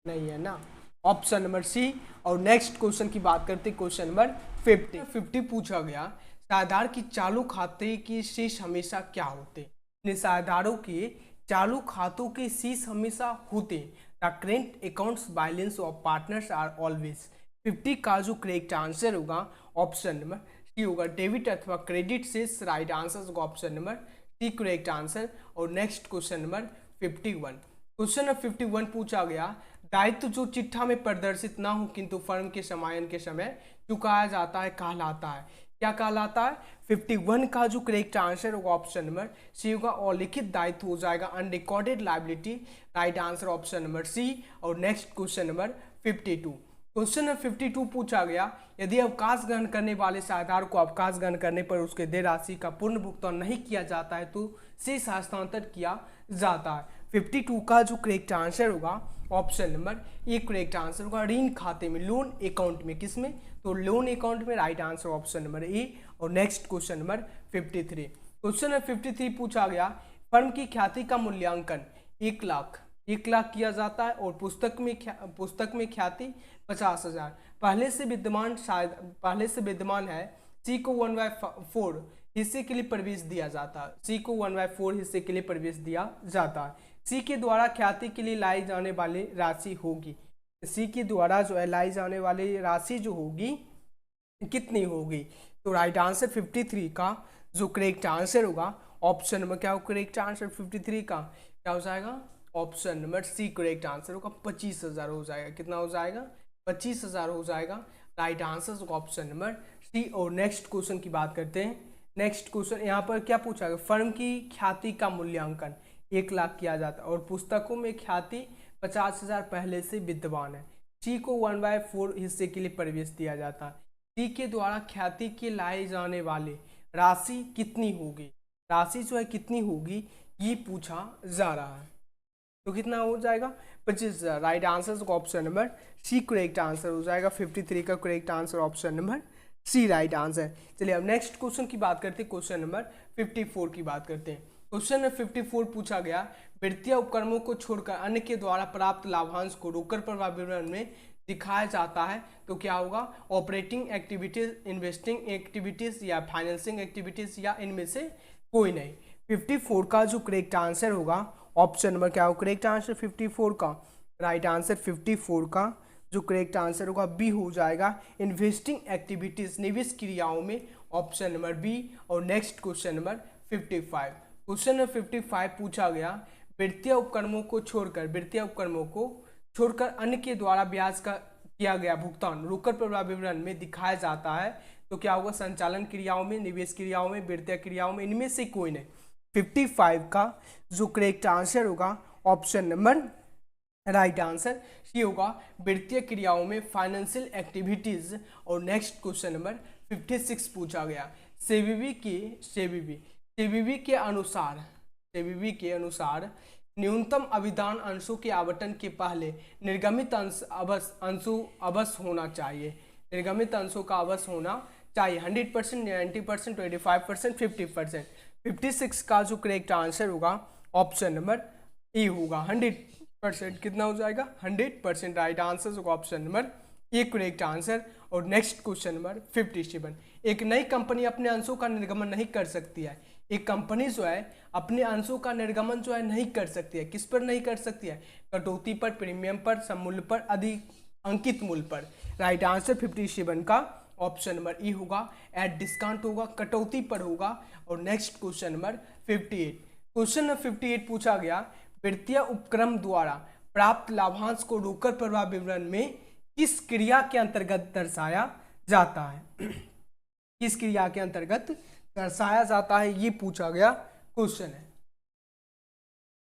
नहीं है ना, ऑप्शन नंबर सी। और नेक्स्ट क्वेश्चन की बात करते हैं, क्वेश्चन नंबर 50 पूछा गया साधार की चालू खाते की शेष हमेशा क्या होते हैं। साधारों के चालू खातों के शेष हमेशा होते हैं। The current accounts balance of partners are always. 50 का जो करेक्ट आंसर होगा ऑप्शन नंबर सी होगा, डेबिट अथवा क्रेडिट शेष। राइट आंसर होगा option number C correct answer. और next question number 51। Question number 51 पूछा गया दायित्व जो चिट्ठा में प्रदर्शित ना हो किंतु फर्म के समायन के समय चुकाया जाता है कहलाता है, क्या कहलाता है। 51 का जो करेक्ट आंसर होगा ऑप्शन नंबर सी होगा, और लिखित दायित्व हो जाएगा unrecorded liability. Right answer option number C. और next question number 52। Question number 52 पूछा गया यदि अवकाश ग्रहण करने वाले साझेदार को अवकाश ग्रहण करने पर उसके देय राशि का पूर्ण भुगतान नहीं किया जाता है तो शेष हस्तांतरण किया जाता है। 52 का जो करेक्ट आंसर होगा option number A correct answer होगा, ऋण खाते में, लोन अकाउंट में। किसमें, तो लोन अकाउंट में। Right answer option number A. और next question number 53। Question number 53 पूछा गया फर्म की ख्याति का मूल्यांकन 1 लाख किया जाता है और पुस्तक में ख्याति 50,000 पहले से विद्यमान है। सी को 1/4 हिस्से के लिए प्रवेश दिया जाता है। सी को 1/4 हिस्से के लिए प्रवेश दिया जाता है। सी के द्वारा ख्याति के लिए लाई जाने वाली राशि होगी, सी के द्वारा जो है लाई जाने वाली राशि जो होगी कितनी होगी। तो राइट आंसर 53 का जो करेक्ट आंसर होगा ऑप्शन नंबर क्या हो करेक्ट आंसर 53 का क्या हो जाएगा, option number C correct answer होगा, 25,000 हो जाएगा। कितना हो जाएगा, 25,000 हो जाएगा। राइट आंसर होगा ऑप्शन नंबर सी। और नेक्स्ट क्वेश्चन की बात करते हैं। नेक्स्ट क्वेश्चन यहाँ पर क्या पूछा गया, फर्म की ख्याति का मूल्यांकन 1 लाख किया जाता है और पुस्तकों में ख्याति 50,000 पहले से विद्यमान है। सी को 1/4 हिस्से के लिए प्रवेश दिया जाता है। सी के द्वारा ख्याति के लाए जाने वाले राशि कितनी होगी, राशि जो है कितनी होगी ये पूछा जा रहा है। तो कितना हो जाएगा, 25,000। Right answer option number C correct answer हो जाएगा। 53 का correct answer option number C right answer. चलिए अब नेक्स्ट क्वेश्चन की बात करते हैं, क्वेश्चन नंबर 54 की बात करते हैं। क्वेश्चन नंबर 54 पूछा गया वित्तीय उपक्रमों को छोड़कर अन्य के द्वारा प्राप्त लाभांश को रोकड़ प्रवाह विवरण में दिखाया जाता है तो क्या होगा, ऑपरेटिंग एक्टिविटीज, इन्वेस्टिंग एक्टिविटीज या फाइनेंसिंग एक्टिविटीज या इनमें से कोई नहीं। 54 का जो करेक्ट आंसर होगा ऑप्शन नंबर क्या हो करेक्ट आंसर 54 का। राइट आंसर 54 का जो करेक्ट आंसर होगा बी हो जाएगा, इन्वेस्टिंग एक्टिविटीज, निवेश क्रियाओं में। Option number B. और next question number 55। Question number 55 पूछा गया वित्तीय उपक्रमों को छोड़कर अन्य के द्वारा ब्याज का किया गया भुगतान रोकड़ प्रवाह विवरण में दिखाया जाता है तो क्या होगा, संचालन क्रियाओं में, निवेश क्रियाओं में, वित्तीय क्रियाओं में, इनमें से कोई नहीं। 55 का जो करेक्ट आंसर होगा option number right answer C होगा, वित्तीय क्रियाओं में, फाइनेंशियल एक्टिविटीज। और नेक्स्ट क्वेश्चन नंबर 56 पूछा गया सेबीबी के अनुसार न्यूनतम अभिधान अंशों के आवंटन के पहले निर्गमित अवश्य होना चाहिए। निर्गमित अंशों का अवश्य होना चाहिए 100%, 90%, 25%, 50%। 56 का जो करेक्ट आंसर होगा ऑप्शन नंबर ए होगा, 100%। कितना हो जाएगा, 100%। राइट आंसर होगा option number A correct answer. और नेक्स्ट क्वेश्चन नंबर 57। एक नई कंपनी अपने अंशों का निर्गमन नहीं कर सकती है। एक कंपनी जो है अपने अंशों का निर्गमन जो है नहीं कर सकती है। किस पर नहीं कर सकती है, कटौती पर, प्रीमियम पर, सममूल्य पर, अधिक अंकित मूल्य पर। राइट आंसर 57 का ऑप्शन नंबर ई होगा, एट डिस्काउंट होगा, कटौती पर होगा। और next question number 58। Question number 58 पूछा गया वित्तीय उपक्रम द्वारा प्राप्त लाभांश को रोकड़ प्रवाह विवरण में किस क्रिया के अंतर्गत दर्शाया जाता है, किस क्रिया के अंतर्गत दर्शाया जाता है, ये पूछा गया क्वेश्चन है।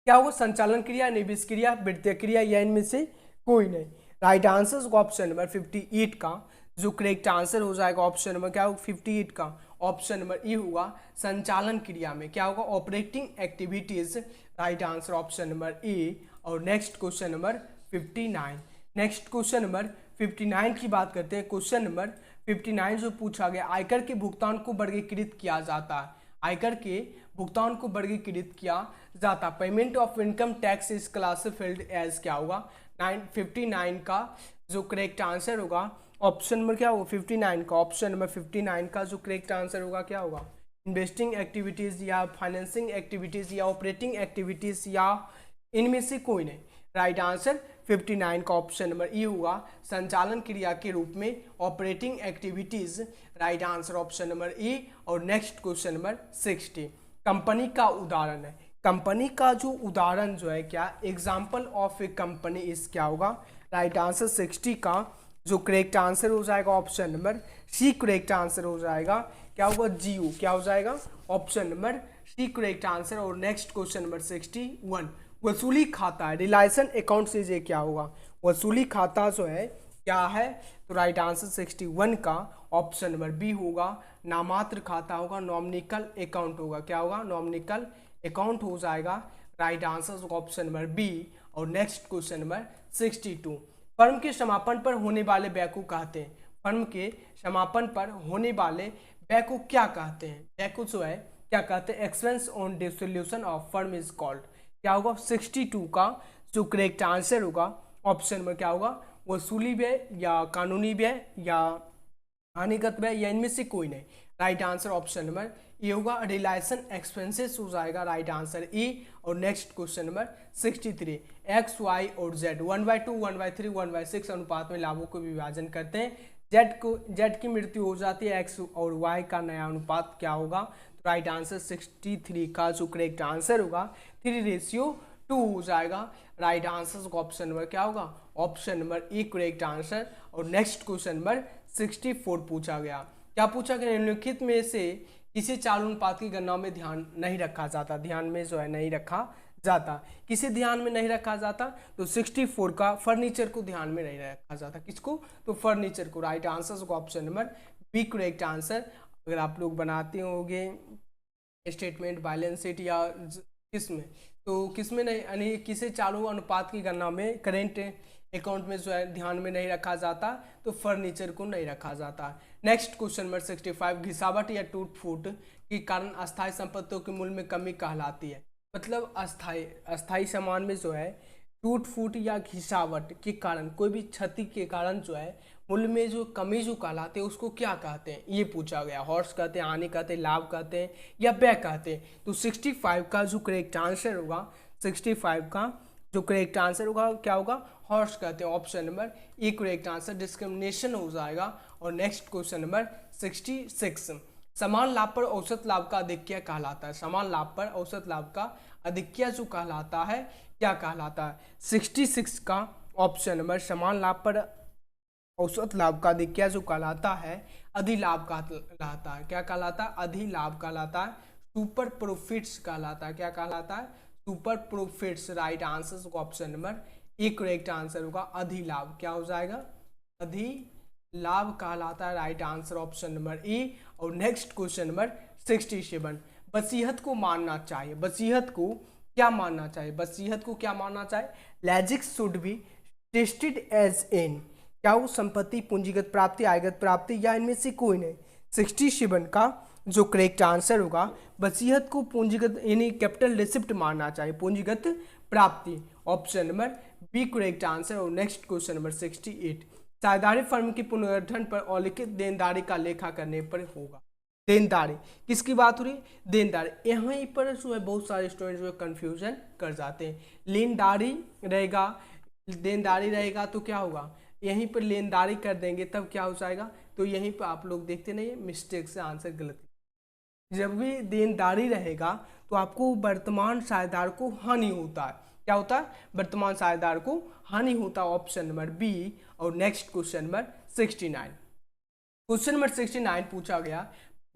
क्या होगा? संचालन क्रिया, निवेश क्रिया, वित्तीय क्रिया या इनमें से कोई नहीं। राइट आंसर होगा ऑप्शन नंबर 58 का जो करेक्ट आंसर हो जाएगा ऑप्शन नंबर क्या होगा 58 का ऑप्शन नंबर ए होगा संचालन क्रिया में क्या होगा operating activities. Right answer option number A. और next question number 59। Next question number 59 की बात करते हैं। क्वेश्चन नंबर 59 जो पूछा गया, आयकर के भुगतान को वर्गीकृत किया जाता है। आयकर के भुगतान को वर्गीकृत किया जाता। Payment of income tax is classified as क्या होगा 59 का जो करेक्ट आंसर होगा ऑप्शन नंबर क्या होगा 59 का ऑप्शन नंबर 59 का जो करेक्ट आंसर होगा क्या होगा इन्वेस्टिंग एक्टिविटीज या फाइनेंसिंग एक्टिविटीज या ऑपरेटिंग एक्टिविटीज या इनमें से कोई नहीं। राइट आंसर 59 का ऑप्शन नंबर ई होगा संचालन क्रिया के रूप में operating activities. Right answer option number ई। और नेक्स्ट क्वेश्चन नंबर 60 कंपनी का उदाहरण है। कंपनी का जो उदाहरण जो है क्या एग्जाम्पल ऑफ ए कंपनी इस क्या होगा राइट आंसर 60 का जो करेक्ट आंसर हो जाएगा option number C correct answer हो जाएगा क्या होगा जीओ क्या हो जाएगा option number C correct answer. और नेक्स्ट क्वेश्चन नंबर 61 वसूली खाता है रिलायंस अकाउंट से ये क्या होगा वसूली खाता जो है क्या है तो राइट आंसर 61 का ऑप्शन नंबर बी होगा नामात्र खाता होगा नॉमिनिकल अकाउंट होगा क्या होगा नॉमिनिकल अकाउंट हो जाएगा। Right answer option number B. और नेक्स्ट क्वेश्चन नंबर 62 फर्म के समापन पर होने वाले व्यय को कहते हैं। फर्म के समापन पर होने वाले व्यय को क्या कहते हैं व्यय को जो है क्या कहते हैं expense on dissolution of firm is called क्या होगा 62 का जो करेक्ट आंसर होगा ऑप्शन नंबर क्या होगा वसूली व्यय या कानूनी व्यय या हानिगत व्यय या इनमें से कोई नहीं। राइट आंसर ऑप्शन नंबर ये होगा रिलायंस एक्सपेंसेस हो जाएगा राइट आंसर ए। और next question number 63 X Y और जेड 1/2 1/3 1/6 अनुपात में लाभों को विभाजन करते हैं। जेड की मृत्यु हो जाती है एक्स और वाई का नया अनुपात क्या होगा तो राइट आंसर 63 का जो करेक्ट आंसर होगा 3:2 हो जाएगा। राइट आंसर ऑप्शन नंबर क्या होगा option number A correct answer. और नेक्स्ट क्वेश्चन नंबर 64 पूछा गया। क्या पूछा गया निम्नलिखित में से किसी चाल अनुपात की गणना में ध्यान नहीं रखा जाता। ध्यान में जो है नहीं रखा जाता किसे ध्यान में नहीं रखा जाता तो 64 का फर्नीचर को ध्यान में नहीं रखा जाता। किसको तो फर्नीचर को। राइट आंसर को option number B correct answer. अगर आप लोग बनाते होंगे स्टेटमेंट बैलेंस शीट या किसमें तो किसमें नहीं यानी किसे चालू अनुपात की गणना में करेंट अकाउंट में जो है ध्यान में नहीं रखा जाता तो फर्नीचर को नहीं रखा जाता। नेक्स्ट क्वेश्चन नंबर 65 घिसावट या टूट फूट के कारण अस्थायी संपत्तियों के मूल्य में कमी कहलाती है। मतलब अस्थायी सामान में जो है टूट फूट या घिसावट के कारण कोई भी क्षति के कारण जो है मूल्य में जो कमी जो कहलाते हैं उसको क्या कहते हैं ये पूछा गया। हॉर्स कहते हैं हानि कहते हैं लाभ कहते हैं या व्यय कहते हैं। तो 65 का जो करेक्ट आंसर होगा 65 का जो करेक्ट आंसर होगा क्या होगा हॉर्स कहते हैं option number A correct answer discrimination हो जाएगा। और नेक्स्ट क्वेश्चन नंबर 66 समान लाभ पर औसत लाभ का अधिक्य कहलाता है। समान लाभ पर औसत लाभ का अधिक्य जो कहलाता है क्या कहलाता है 66 का ऑप्शन नंबर समान लाभ पर औसत लाभ का अधिक्य जो कहलाता है अधिलाभ कहलाता है। क्या कहलाता है अधिलाभ कहलाता है सुपर प्रॉफिट्स कहलाता है। क्या कहलाता है super profits. Right answer option number A correct answer होगा अधिलाभ क्या हो जाएगा अधिलाभ कहलाता है। Right answer option number A. और नेक्स्ट क्वेश्चन नंबर 67 वसीयत को मानना चाहिए। वसीयत को क्या मानना चाहिए वसीयत को क्या मानना चाहिए legacies should be tested as an क्या वो संपत्ति पूंजीगत प्राप्ति आयगत प्राप्ति या इनमें से कोई नहीं। 67 का जो करेक्ट आंसर होगा वसीयत को पूंजीगत यानी कैपिटल रिसिप्ट मानना चाहिए पूंजीगत प्राप्ति option number B correct answer. और नेक्स्ट क्वेश्चन नंबर 68 साझेदारी फर्म की पुनर्गठन पर अलिखित देनदारी का लेखा करने पर होगा। देनदारी किसकी बात हो रही है देनदारी। यहाँ पर जो है बहुत सारे स्टूडेंट जो है कन्फ्यूजन कर जाते हैं। लेनदारी रहेगा देनदारी रहेगा तो क्या होगा यहीं पर लेनदारी कर देंगे तब क्या हो जाएगा तो यहीं पर आप लोग देखते नहीं मिस्टेक से आंसर गलत। जब भी देनदारी रहेगा तो आपको वर्तमान साझेदार को हानि होता है। क्या होता है वर्तमान साझेदार को हानि होता है ऑप्शन नंबर बी। और next question number 69 question number 69 पूछा गया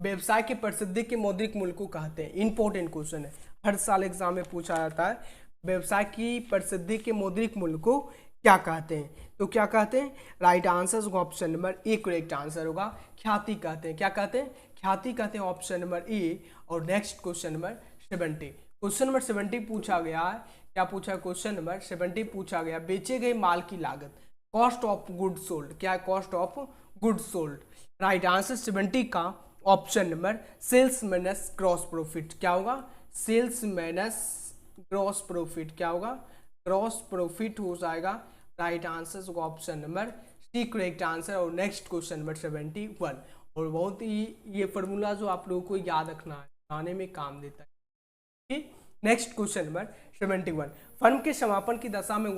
व्यवसाय की प्रसिद्धि के मौद्रिक मूल्य को कहते हैं। इंपॉर्टेंट क्वेश्चन है, हर साल एग्जाम में पूछा जाता है। व्यवसाय की प्रसिद्धि के मौद्रिक मूल्य को क्या कहते हैं? तो क्या कहते हैं? राइट आंसर होगा option number A correct answer होगा। ख्याति कहते हैं। क्या कहते हैं? ख्याति कहते हैं, ऑप्शन नंबर ए। और next question number 70, question number 70 पूछा गया है। क्या पूछा? क्वेश्चन नंबर 70 पूछा गया, बेचे गए माल की लागत, कॉस्ट ऑफ गुड सोल्ड। क्या है? Cost of good sold. Right answer 70 का option number sales minus gross profit. क्या होगा? Sales minus gross profit. क्या होगा? ग्रॉस प्रॉफिट हो जाएगा। राइट आंसर होगा option number C correct answer. और नेक्स्ट क्वेश्चन नंबर 71, और बहुत ही ये फॉर्मूला जो आप लोगों को याद रखना है, आने में काम देता है। नेक्स्ट क्वेश्चन नंबर 71, फर्म के समापन की दशा में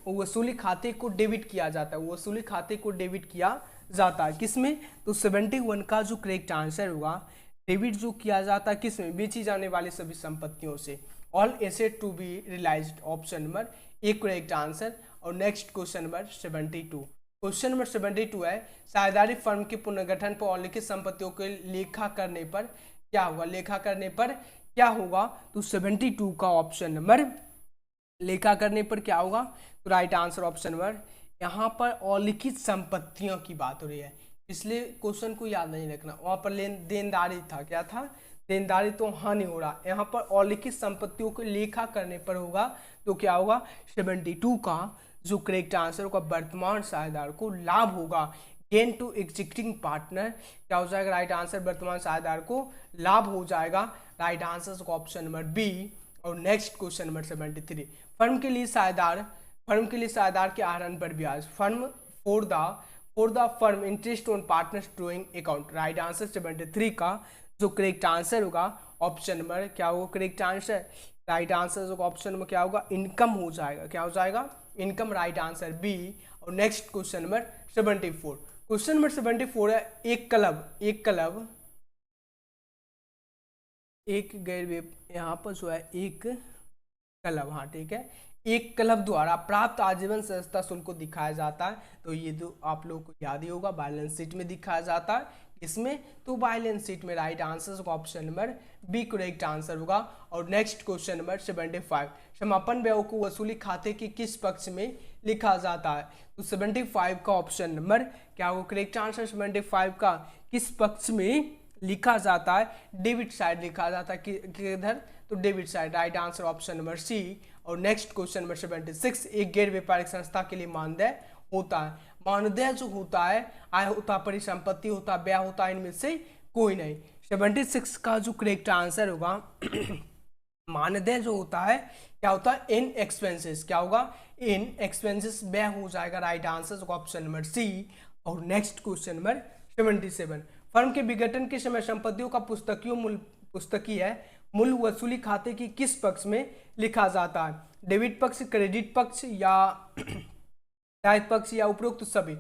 वसूली खाते को डेबिट किया जाता है। वसूली खाते को डेबिट किया जाता है किसमें? तो 71 का जो करेक्ट आंसर होगा, डेबिट जो किया जाता है किसमें? बेची जाने वाली सभी संपत्तियों से। All asset to be realised, option number A correct answer. और next question number 72, question number 72 है, साझेदारी फर्म के पुनर्गठन पर और लिखित संपत्तियों के लेखा करने पर क्या होगा? लेखा करने पर क्या होगा? तो 72 का ऑप्शन नंबर लेखा करने पर क्या होगा? तो राइट आंसर ऑप्शन नंबर, यहाँ पर अलिखित संपत्तियों की बात हो रही है, इसलिए क्वेश्चन को याद नहीं रखना। वहां पर देनदारी था। क्या था? देनदारी तो हाँ नहीं हो रहा, यहाँ पर अलिखित संपत्तियों को लेखा करने पर होगा। तो क्या होगा? 72 का जो करेक्ट आंसर होगा, वर्तमान साझेदार को लाभ होगा। गेन टू एग्जिस्टिंग पार्टनर क्या हो जाएगा? राइट आंसर वर्तमान साझेदार को लाभ हो जाएगा। राइट आंसर होगा ऑप्शन नंबर बी। और नेक्स्ट क्वेश्चन नंबर 73, फर्म के लिए साझेदार के आहरण पर ब्याज, firm for the firm interest on partners drawing account. Right answer 73 का जो करेक्ट आंसर होगा, ऑप्शन नंबर क्या होगा? करेक्ट आंसर, राइट आंसर होगा ऑप्शन नंबर क्या होगा? इनकम हो जाएगा। क्या हो जाएगा? इनकम। Right answer B. और next question number 74, question number 74 है, एक गैर यहाँ पर जो है एक क्लब, हाँ ठीक है, एक क्लब द्वारा प्राप्त आजीवन सदस्यता शुल्क को दिखाया जाता है। तो ये तो आप लोगों को याद ही होगा, बैलेंस शीट में दिखाया जाता है। इसमें तो बैलेंस शीट में राइट आंसर का option number B correct answer होगा। और नेक्स्ट क्वेश्चन नंबर 75, समापन व्यय को वसूली खाते के किस पक्ष में लिखा जाता है? तो 75 का ऑप्शन नंबर क्या होगा? करेक्ट आंसर 75 का किस पक्ष में लिखा जाता है? डेबिट साइड लिखा जाता है। किधर? तो debit side. Right answer option number C. और नेक्स्ट क्वेश्चन नंबर 76, एक गैर व्यापारिक संस्था के लिए मानदेय होता है। मानदेय जो होता है, आय होता, परिसंपत्ति होता, व्यय होता, इनमें से कोई नहीं। 76 का जो करेक्ट आंसर होगा मानदेय जो होता है क्या होता है? इन एक्सपेंसेस। क्या होगा? इन एक्सपेंसेस व्यय हो जाएगा। Right answer option number C. और नेक्स्ट क्वेश्चन नंबर 77, फर्म के विघटन के समय संपत्तियों का पुस्तकीय मूल्य वसूली खाते की किस पक्ष में लिखा जाता है? डेबिट पक्ष, क्रेडिट पक्ष या दायित्व पक्ष या उपरोक्त सभी?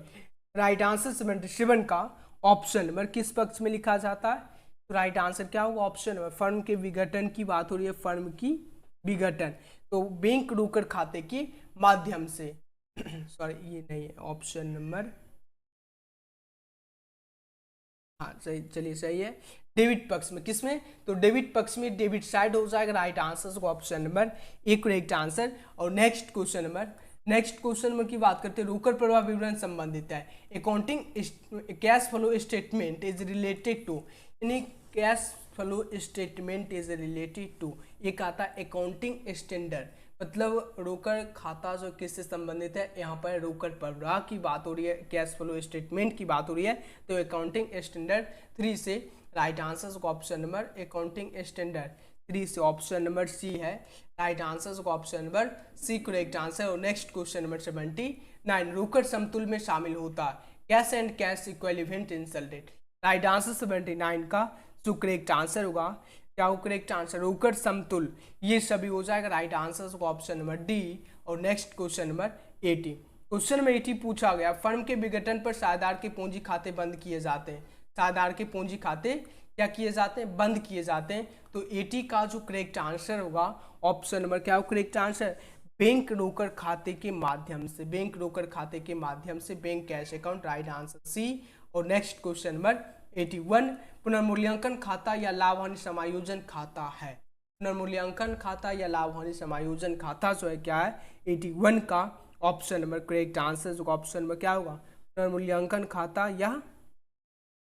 राइट आंसर 77 का ऑप्शन नंबर किस पक्ष में लिखा जाता है? तो राइट आंसर क्या होगा? ऑप्शन नंबर, फर्म के विघटन की बात हो रही है, फर्म की विघटन, तो बैंक रोकड़ खाते के माध्यम से सॉरी ये नहीं है ऑप्शन नंबर, हाँ सही, चलिए सही है। डेबिट पक्ष में, किसमें? तो डेबिट पक्ष में डेबिट साइड हो जाएगा। Right answer option number A correct answer. और नेक्स्ट क्वेश्चन नंबर की बात करते हैं, रोकड़ प्रवाह विवरण संबंधित है। Accounting cash flow statement is related to, यानी cash flow statement is related to, एक आता है अकाउंटिंग स्टैंडर्ड, मतलब रोकड़ खाता जो किससे संबंधित है? यहाँ पर रोकड़ प्रवाह की बात हो रही है, कैश फ्लो स्टेटमेंट की बात हो रही है, तो अकाउंटिंग स्टैंडर्ड 3 से। राइट आंसर का ऑप्शन नंबर अकाउंटिंग स्टैंडर्ड 3 से ऑप्शन नंबर सी है। राइट आंसर का option number C correct answer. और नेक्स्ट क्वेश्चन नंबर 79, रोकड़ समतुल्य में शामिल होता है, cash and cash equivalent insulted. Right answer 79 का जो करेक्ट आंसर होगा, क्या हो करेक्ट आंसर? रोकड़ समतुल्य, ये सभी हो जाएगा। राइट आंसर का ऑप्शन नंबर डी। और next question number 80, question number 80 पूछा गया, फर्म के विघटन पर साझेदार के पूंजी खाते बंद किए जाते हैं। साझेदार के पूंजी खाते क्या किए जाते हैं? बंद किए जाते हैं। तो 80 का जो करेक्ट आंसर होगा, ऑप्शन नंबर क्या हो करेक्ट आंसर? बैंक रोकड़ खाते के माध्यम से, बैंक रोकड़ खाते के माध्यम से, bank cash account. Right answer C. और नेक्स्ट क्वेश्चन नंबर 81 पुनर्मूल्यांकन खाता या लाभ हानि समायोजन खाता है। पुनर्मूल्यांकन खाता या लाभ हानि समायोजन खाता जो है क्या है 81 का ऑप्शन नंबर करेक्ट आंसर जो ऑप्शन नंबर क्या होगा पुनर्मूल्यांकन खाता या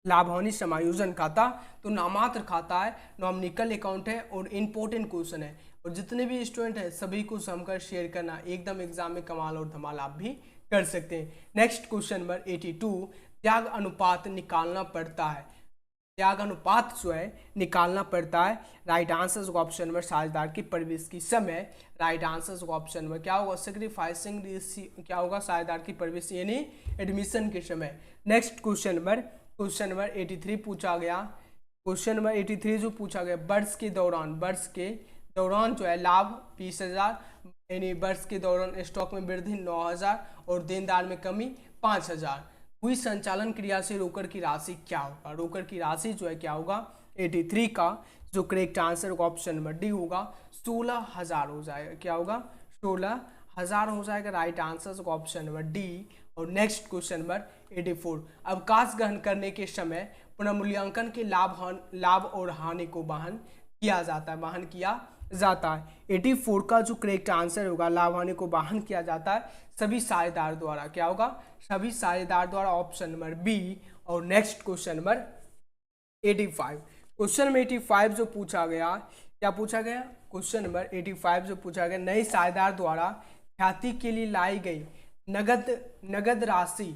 लाभ हानि समायोजन खाता। तो नामात्र खाता है, नॉमिनिकल अकाउंट है और इंपॉर्टेंट क्वेश्चन है और जितने भी स्टूडेंट हैं सभी को जमकर शेयर करना, एकदम एग्जाम में कमाल और धमाल आप भी कर सकते हैं। नेक्स्ट क्वेश्चन नंबर 82 त्याग अनुपात निकालना पड़ता है, त्याग अनुपात जो है निकालना पड़ता है। राइट आंसर जो ऑप्शन नंबर साझेदार की प्रवेश की समय, राइट आंसर जो ऑप्शन नंबर क्या होगा सेक्रीफाइसिंग क्या होगा साझेदार की प्रवेश यानी एडमिशन के समय। नेक्स्ट क्वेश्चन नंबर 83 पूछा गया, क्वेश्चन नंबर 83 जो पूछा गया वर्ष के दौरान जो है लाभ 20,000 यानी वर्ष के दौरान स्टॉक में वृद्धि 9,000 और देनदार में कमी 5,000 हुई, संचालन क्रिया से रोकड़ की राशि क्या होगा? रोकड़ की राशि जो है क्या होगा 83 का जो correct answer option number D होगा 16,000 हो जाएगा, क्या होगा 16,000 हो जाएगा। Right answer option number D. और नेक्स्ट क्वेश्चन नंबर 84 अवकाश ग्रहण करने के समय पुनर्मूल्यांकन के लाभ और हानि को वहन किया जाता है। 84 का जो करेक्ट आंसर होगा लाभ हानि को वहन किया जाता है सभी साझेदार द्वारा, क्या होगा सभी साझेदार द्वारा, ऑप्शन नंबर बी। और next question number 85, question number 85 जो पूछा गया, क्या पूछा गया क्वेश्चन नंबर 85 जो पूछा गया नए साझेदार द्वारा ख्याति के लिए लाई गई नगद राशि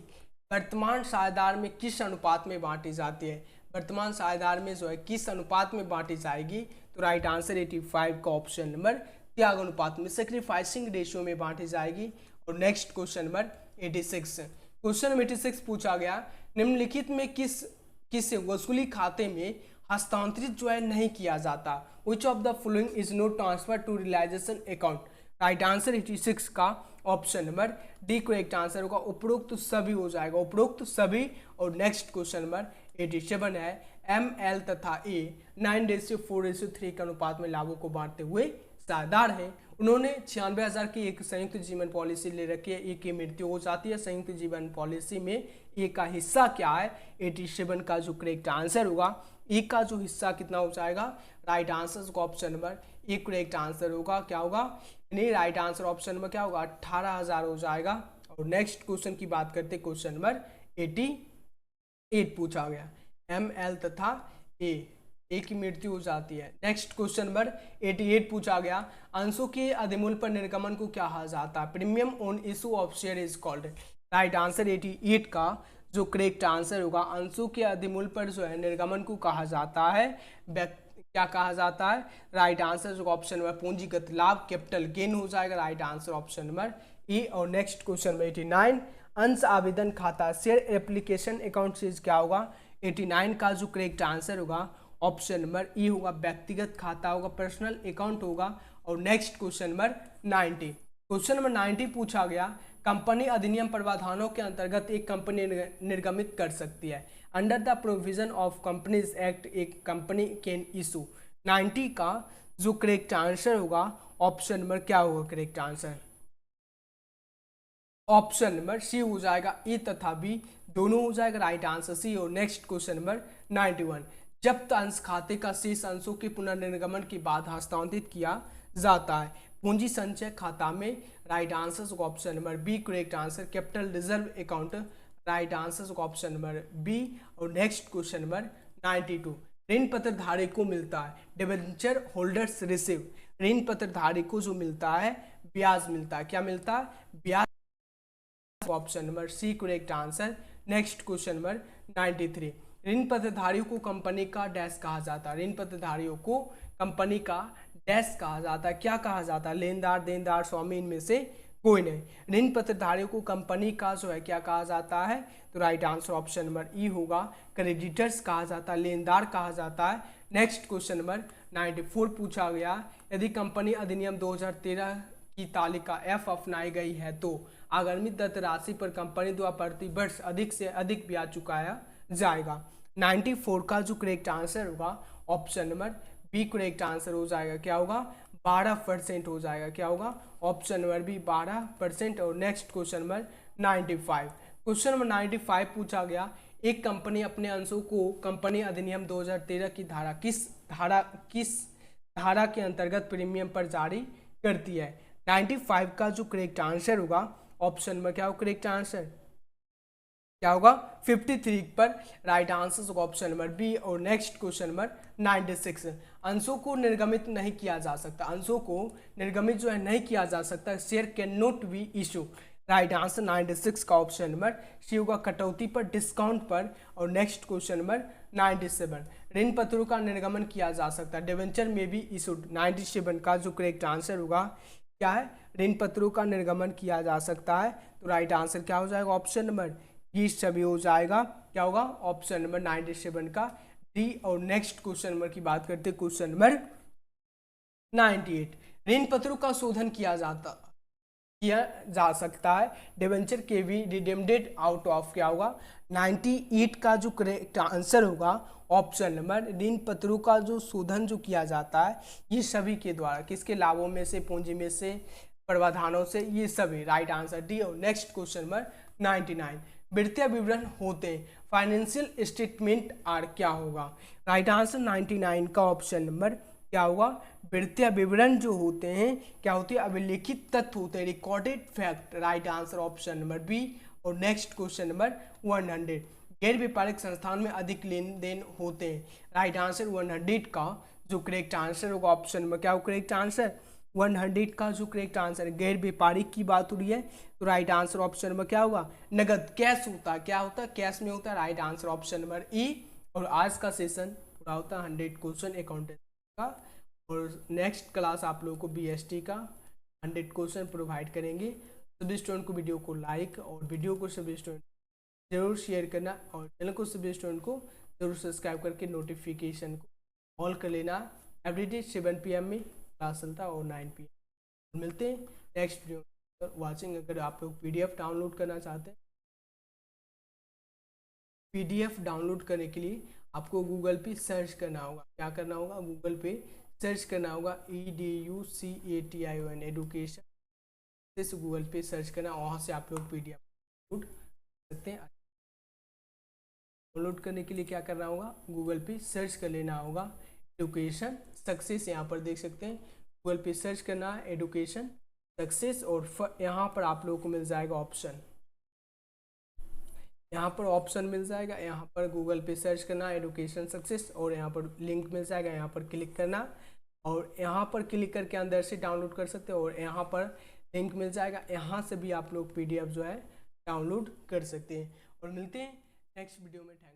वर्तमान साझेदार में किस अनुपात में बांटी जाती है? वर्तमान साझेदार में जो है किस अनुपात में बांटी जाएगी? तो राइट आंसर 85 का ऑप्शन नंबर त्याग अनुपात में सेक्रीफाइसिंग रेशियो में बांटी जाएगी। और next question number 86, question number 86 पूछा गया निम्नलिखित में किस वसूली खाते में हस्तांतरित जो है नहीं किया जाता? Which of the following is not transfer to realization account? Right answer 86 का option number D correct answer होगा उपरोक्त सभी हो जाएगा, उपरोक्त सभी। और नेक्स्ट क्वेश्चन नंबर 87 है ML तथा A 9:4:3 के अनुपात में लाभों को बांटते हुए साझेदार हैं। उन्होंने 96,000 की एक संयुक्त जीवन पॉलिसी ले रखी है, ए की मृत्यु हो जाती है संयुक्त जीवन पॉलिसी में, ए का हिस्सा क्या है 87 का जो करेक्ट आंसर होगा ए का जो हिस्सा कितना हो जाएगा? राइट आंसर का option number A correct answer होगा, क्या होगा नहीं राइट आंसर ऑप्शन नंबर क्या होगा 18,000 हो जाएगा। और नेक्स्ट क्वेश्चन की बात करते हैं, क्वेश्चन नंबर 88 पूछा गया ML तथा ए की मृत्यु हो जाती है। नेक्स्ट क्वेश्चन नंबर 88 पूछा गया अंशों के अधिमूल्य पर निर्गमन को क्या कहा जाता है? Premium on issue of share is called. Right answer 88 का जो करेक्ट आंसर होगा अंशों के अधिमूल्य पर जो है निर्गमन को कहा जाता है, क्या कहा जाता है? राइट आंसर जो ऑप्शन नंबर पूंजीगत लाभ कैपिटल गेन हो जाएगा, right answer option number A. और नेक्स्ट क्वेश्चन नंबर 89 अंश आवेदन खाता शेयर एप्लीकेशन अकाउंट से क्या होगा? 89 का जो करेक्ट आंसर होगा ऑप्शन नंबर ई होगा व्यक्तिगत खाता होगा, पर्सनल अकाउंट होगा। और next question number 90, question number 90 पूछा गया कंपनी अधिनियम प्रावधानों के अंतर्गत एक कंपनी निर्गमित कर सकती है। Under the provision of companies act एक कंपनी कैन इशू। 90 का जो करेक्ट आंसर होगा ऑप्शन नंबर क्या होगा correct answer? Option number C हो जाएगा, ए तथा बी दोनों हो जाएगा, राइट आंसर सी। और नेक्स्ट क्वेश्चन नंबर 91 जब्त अंश खाते का शेष अंशों के पुनर्निर्गमन के बाद हस्तांतरित किया जाता है पूंजी संचय खाता में, right answer option number B correct answer. Capital reserve account, right answer option number B. और नेक्स्ट क्वेश्चन नंबर 92 ऋण पत्र धारक को मिलता है डिबेंचर होल्डर्स रिसीव, ऋण पत्र धारक को जो मिलता है ब्याज मिलता है, क्या मिलता है? ब्याज, option number C correct answer. Next question number 93 ऋण पत्रधारियों को कंपनी का डैश कहा जाता है, ऋण पत्रधारियों को कंपनी का डैश कहा जाता है, क्या कहा जाता है? लेनदार देनदार स्वामी इनमें से कोई नहीं। ऋण पत्रधारियों को कंपनी का जो है क्या कहा जाता है? तो राइट आंसर ऑप्शन नंबर ई होगा क्रेडिटर्स कहा जाता है, लेनदार कहा जाता है। नेक्स्ट क्वेश्चन नंबर 94 पूछा गया यदि कंपनी अधिनियम 2013 की तालिका F अपनाई गई है तो आगामी दत्त राशि पर कंपनी द्वारा प्रति वर्ष अधिक से अधिक ब्याज चुकाया जाएगा। 94 का जो करेक्ट आंसर होगा option number B correct answer हो जाएगा, क्या होगा 12% हो जाएगा, क्या होगा ऑप्शन नंबर बी 12%। और next question number 95, question number 95 पूछा गया एक कंपनी अपने अंशों को कंपनी अधिनियम 2013 की किस धारा के अंतर्गत प्रीमियम पर जारी करती है? 95 का जो करेक्ट आंसर होगा ऑप्शन में क्या होगा करेक्ट आंसर, क्या होगा 53 पर राइट आंसर होगा ऑप्शन नंबर बी। और नेक्स्ट क्वेश्चन नंबर 96, अंशों को निर्गमित नहीं किया जा सकता, अंशों को निर्गमित जो है नहीं किया जा सकता, share can not be issue, right answer 96 का ऑप्शन नंबर सी होगा, कटौती पर डिस्काउंट पर। और नेक्स्ट क्वेश्चन नंबर 97, ऋण पत्रों का निर्गमन किया जा सकता है, डिवेंचर में भी इशूड, 97 का जो करेक्ट आंसर होगा क्या है, ऋण पत्रों का निर्गमन किया जा सकता है। तो राइट आंसर क्या हो जाएगा ऑप्शन नंबर ये सभी हो जाएगा, क्या होगा ऑप्शन नंबर 97 का डी। और नेक्स्ट क्वेश्चन नंबर की बात करते हैं, क्वेश्चन नंबर 98, ऋण पत्रों का शोधन किया जा सकता है, डिवेंचर के भी रिडीम्ड आउट ऑफ, क्या होगा 98 का जो करेक्ट आंसर होगा ऑप्शन नंबर, ऋण पत्रों का जो शोधन जो किया जाता है ये सभी के द्वारा, किसके लाभों में से, पूंजी में से, प्रावधानों से, ये सभी, राइट आंसर डी। और नेक्स्ट क्वेश्चन नंबर 99, वित्तीय विवरण होते हैं, फाइनेंशियल स्टेटमेंट आर, क्या होगा राइट आंसर 99 का ऑप्शन नंबर क्या होगा, वित्तीय विवरण जो होते हैं क्या होते हैं, अभिलेखित तथ्य होते हैं, recorded fact, right answer option number B. और नेक्स्ट क्वेश्चन नंबर 100, गैर व्यापारिक संस्थान में अधिक लेन देन होते हैं, राइट आंसर 100 का जो करेक्ट आंसर होगा ऑप्शन नंबर क्या होगा करेक्ट आंसर 100 का जो करेक्ट आंसर है, गैर व्यापारिक की बात हो रही है, तो राइट आंसर ऑप्शन नंबर क्या होगा, नगद कैश होता है, क्या होता है कैश में होता है, राइट आंसर ऑप्शन नंबर ई। और आज का सेशन पूरा होता है 100 क्वेश्चन अकाउंटेंसी का, और नेक्स्ट क्लास आप लोगों को बीएसटी का 100 क्वेश्चन प्रोवाइड करेंगे। सभी स्टूडेंट को वीडियो को लाइक और वीडियो को सभी स्टूडेंट जरूर शेयर करना, और चैनल को सभी स्टूडेंट को जरूर सब्सक्राइब करके नोटिफिकेशन को ऑल कर लेना। एवरीडे 7 PM में क्लास चलता है और 9 PM मिलते हैं नेक्स्ट वीडियो वाचिंग। अगर आप लोग PDF डाउनलोड करना चाहते हैं, PDF डाउनलोड करने के लिए आपको गूगल पे सर्च करना होगा, क्या करना होगा गूगल पे सर्च करना होगा EDUCATION एडुकेशन, इस गूगल पे सर्च करना, वहाँ से आप लोग PDF डाउनलोड कर सकते हैं। डाउनलोड करने के लिए क्या करना होगा, गूगल पे सर्च कर लेना होगा एडुकेशन सक्सेस, यहाँ पर देख सकते हैं गूगल पे सर्च करना है एडुकेशन सक्सेस, और यहाँ पर आप लोगों को मिल जाएगा ऑप्शन, यहाँ पर ऑप्शन मिल जाएगा, यहाँ पर गूगल पे सर्च करना एडुकेशन सक्सेस, और यहाँ पर लिंक मिल जाएगा, यहाँ पर क्लिक करना, और यहाँ पर क्लिक करके अंदर से डाउनलोड कर सकते हो, और यहाँ पर लिंक मिल जाएगा, यहाँ से भी आप लोग PDF जो है डाउनलोड कर सकते हैं। और मिलते हैं नेक्स्ट वीडियो में।